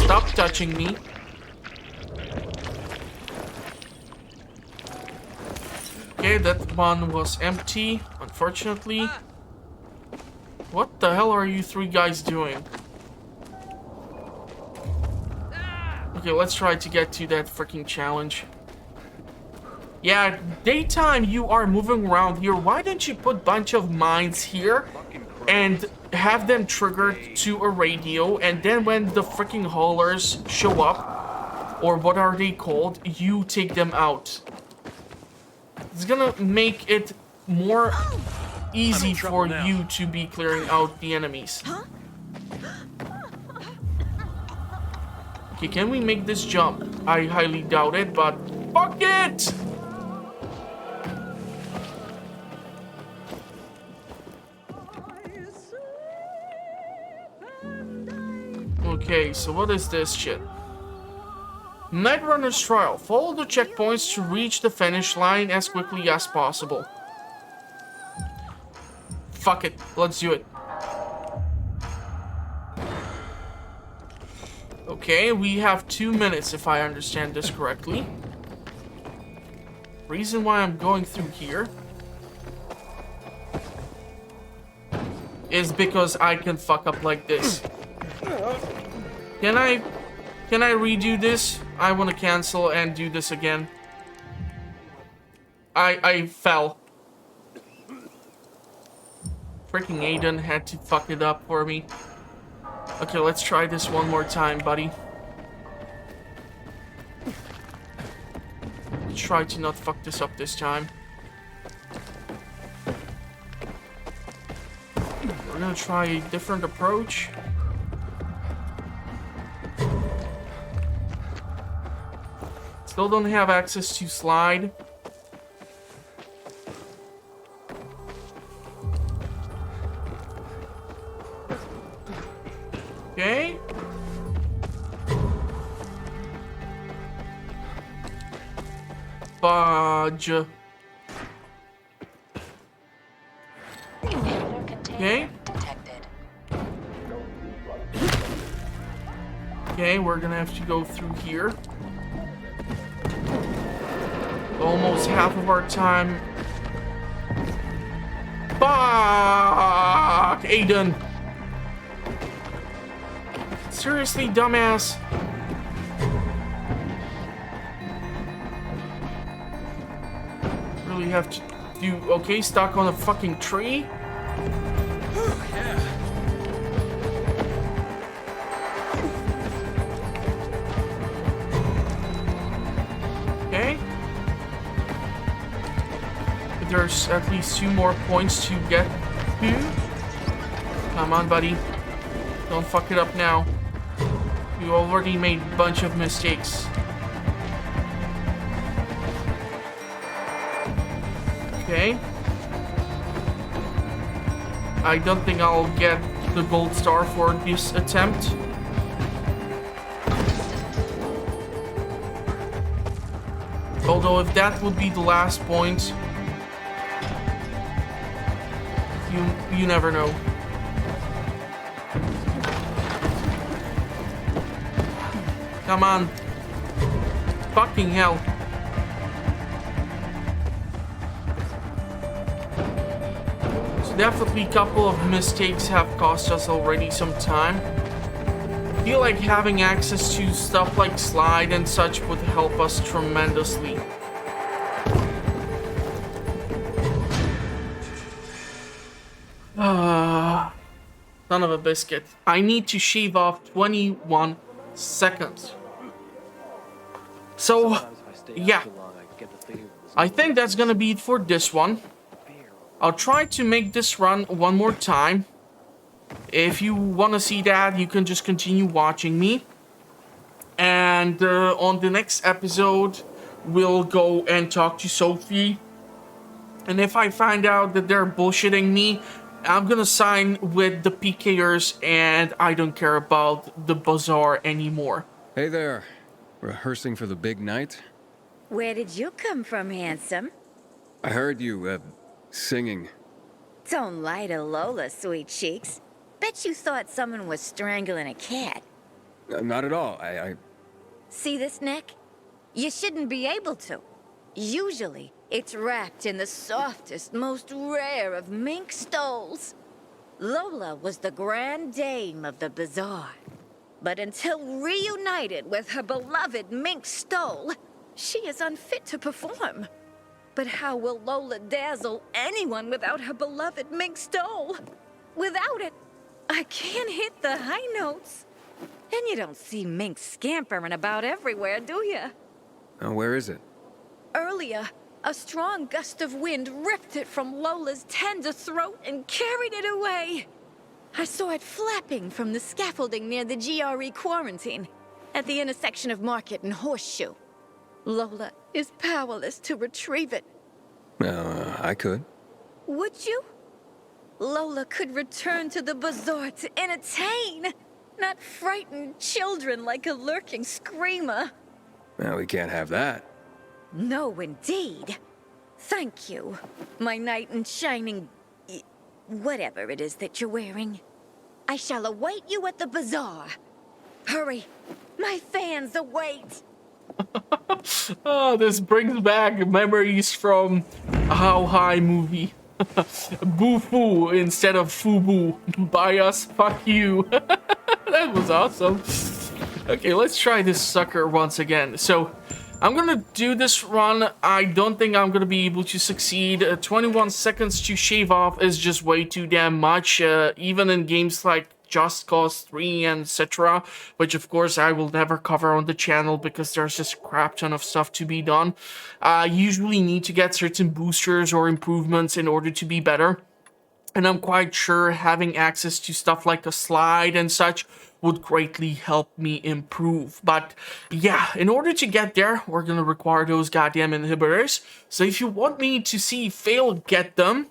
Stop touching me. Okay, that one was empty, unfortunately. What the hell are you 3 guys doing? Okay, let's try to get to that freaking challenge. Yeah, daytime you are moving around here. Why don't you put a bunch of mines here and have them triggered to a radio, and then when the freaking haulers show up, or what are they called, you take them out. It's gonna make it more easy for you to be clearing out the enemies. Okay, can we make this jump? I highly doubt it, but fuck it! Okay, so what is this shit? Night Runner's Trial. Follow the checkpoints to reach the finish line as quickly as possible. Fuck it, let's do it. Okay, we have 2 minutes if I understand this correctly. Reason why I'm going through here is because I can fuck up like this. Can I redo this? I want to cancel and do this again. I fell. Freaking Aiden had to fuck it up for me. Okay, let's try this one more time, buddy. Try to not fuck this up this time. We're gonna try a different approach. Still don't have access to slide. Okay. Fudge. Okay. Okay, we're gonna have to go through here. Almost half of our time. Fuck, Aiden. Seriously, dumbass. Really have to do... Okay, stuck on a fucking tree? Okay. there's at least 2 more points to get to. Come on, buddy. Don't fuck it up now. You already made a bunch of mistakes. Okay. I don't think I'll get the gold star for this attempt. Although if that would be the last point, you never know. Come on. Fucking hell. So definitely a couple of mistakes have cost us already some time. I feel like having access to stuff like slide and such would help us tremendously. Son of a biscuit. I need to shave off 21 seconds. So, yeah. I think that's gonna be it for this one. I'll try to make this run one more time. If you want to see that, you can just continue watching me. And on the next episode, we'll go and talk to Sophie. And if I find out that they're bullshitting me, I'm gonna sign with the PKers and I don't care about the Bazaar anymore. Hey there. Rehearsing for the big night? Where did you come from, handsome? I heard you, singing. Don't lie to Lola, sweet cheeks. Bet you thought someone was strangling a cat. Not at all. I... See this neck? You shouldn't be able to. Usually, it's wrapped in the softest, most rare of mink stoles. Lola was the grand dame of the Bazaar. But until reunited with her beloved mink stole, she is unfit to perform. But how will Lola dazzle anyone without her beloved mink stole? Without it, I can't hit the high notes. And you don't see mink scampering about everywhere, do you? Where is it? Earlier, a strong gust of wind ripped it from Lola's tender throat and carried it away. I saw it flapping from the scaffolding near the GRE quarantine, at the intersection of Market and Horseshoe. Lola is powerless to retrieve it. I could. Would you? Lola could return to the Bazaar to entertain, not frighten children like a lurking screamer. Well, we can't have that. No, indeed. Thank you, my knight in shining... whatever it is that you're wearing. I shall await you at the Bazaar. Hurry, my fans await. Oh, this brings back memories from a How High movie. Boo-foo instead of Fubu. Buy us, fuck you. That was awesome. Okay, let's try this sucker once again. So, I'm gonna do this run. I don't think I'm gonna be able to succeed. 21 seconds to shave off is just way too damn much. Even in games like Just Cause 3 and etc., which of course I will never cover on the channel because there's just a crap ton of stuff to be done. I usually need to get certain boosters or improvements in order to be better. And I'm quite sure having access to stuff like a slide and such would greatly help me improve. But yeah, in order to get there, we're gonna require those goddamn inhibitors. So if you want me to see Fail get them,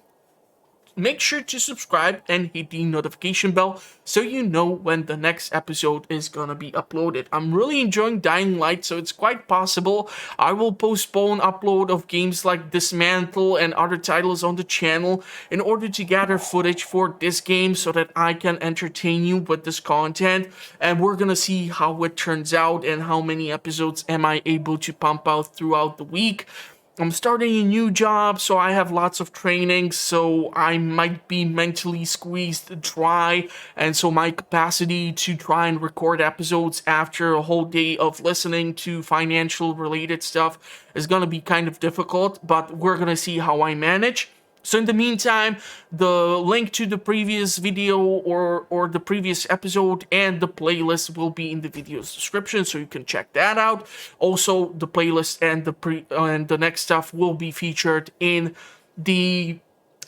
make sure to subscribe and hit the notification bell so you know when the next episode is gonna be uploaded. I'm really enjoying Dying Light, so it's quite possible I will postpone upload of games like Dismantle and other titles on the channel in order to gather footage for this game so that I can entertain you with this content. And we're gonna see how it turns out and how many episodes am I able to pump out throughout the week. I'm starting a new job, so I have lots of training, so I might be mentally squeezed dry, and so my capacity to try and record episodes after a whole day of listening to financial related stuff is gonna be kind of difficult, but we're gonna see how I manage. So in the meantime, the link to the previous video or the previous episode and the playlist will be in the video's description, so you can check that out. Also, the playlist and the next stuff will be featured in the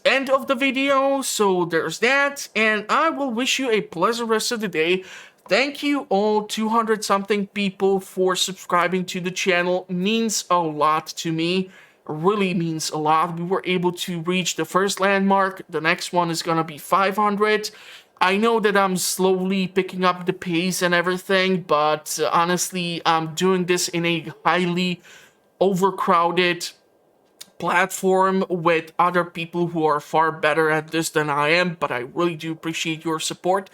end of the video, so there's that, and I will wish you a pleasant rest of the day. Thank you all 200 something people for subscribing to the channel. It means a lot to me. It really means a lot. We were able to reach the first landmark. The next one is gonna be 500. I know that I'm slowly picking up the pace and everything, but honestly, I'm doing this in a highly overcrowded platform with other people who are far better at this than I am, but I really do appreciate your support.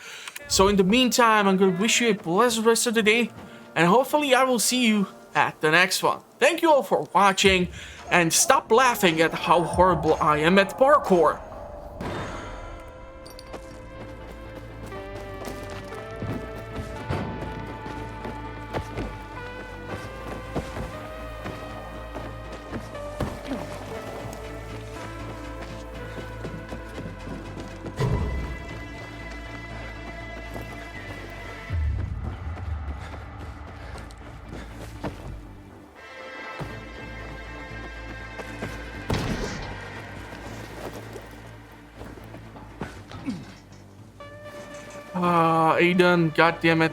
So in the meantime, I'm going to wish you a pleasant rest of the day, and hopefully I will see you at the next one. Thank you all for watching, and stop laughing at how horrible I am at parkour. Aiden, goddammit.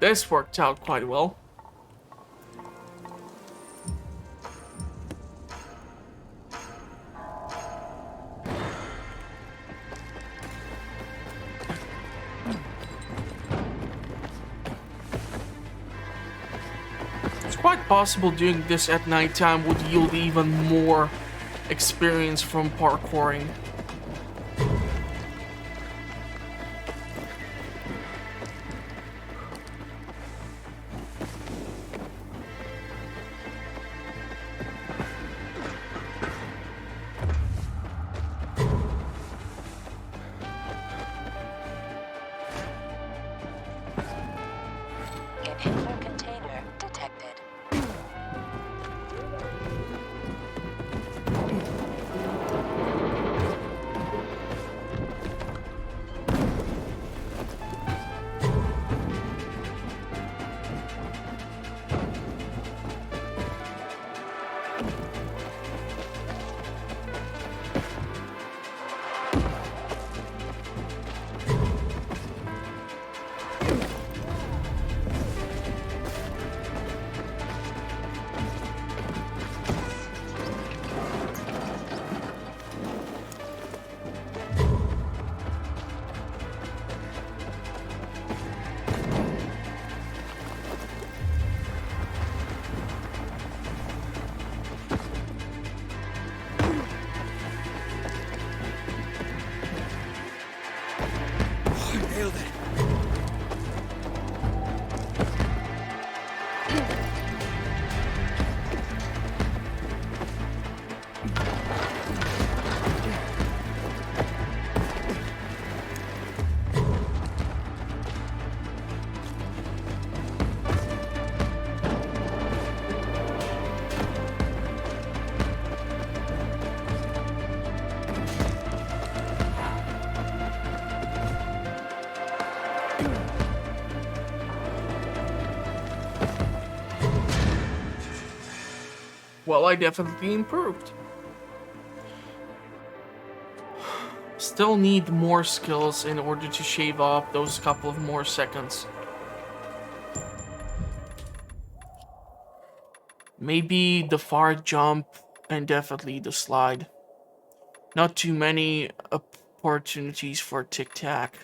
This worked out quite well. Quite possible doing this at nighttime would yield even more experience from parkouring. Inhaler container detected. Nailed it. Well, I definitely improved. Still need more skills in order to shave off those couple of more seconds. Maybe the far jump and definitely the slide. Not too many opportunities for tic-tac.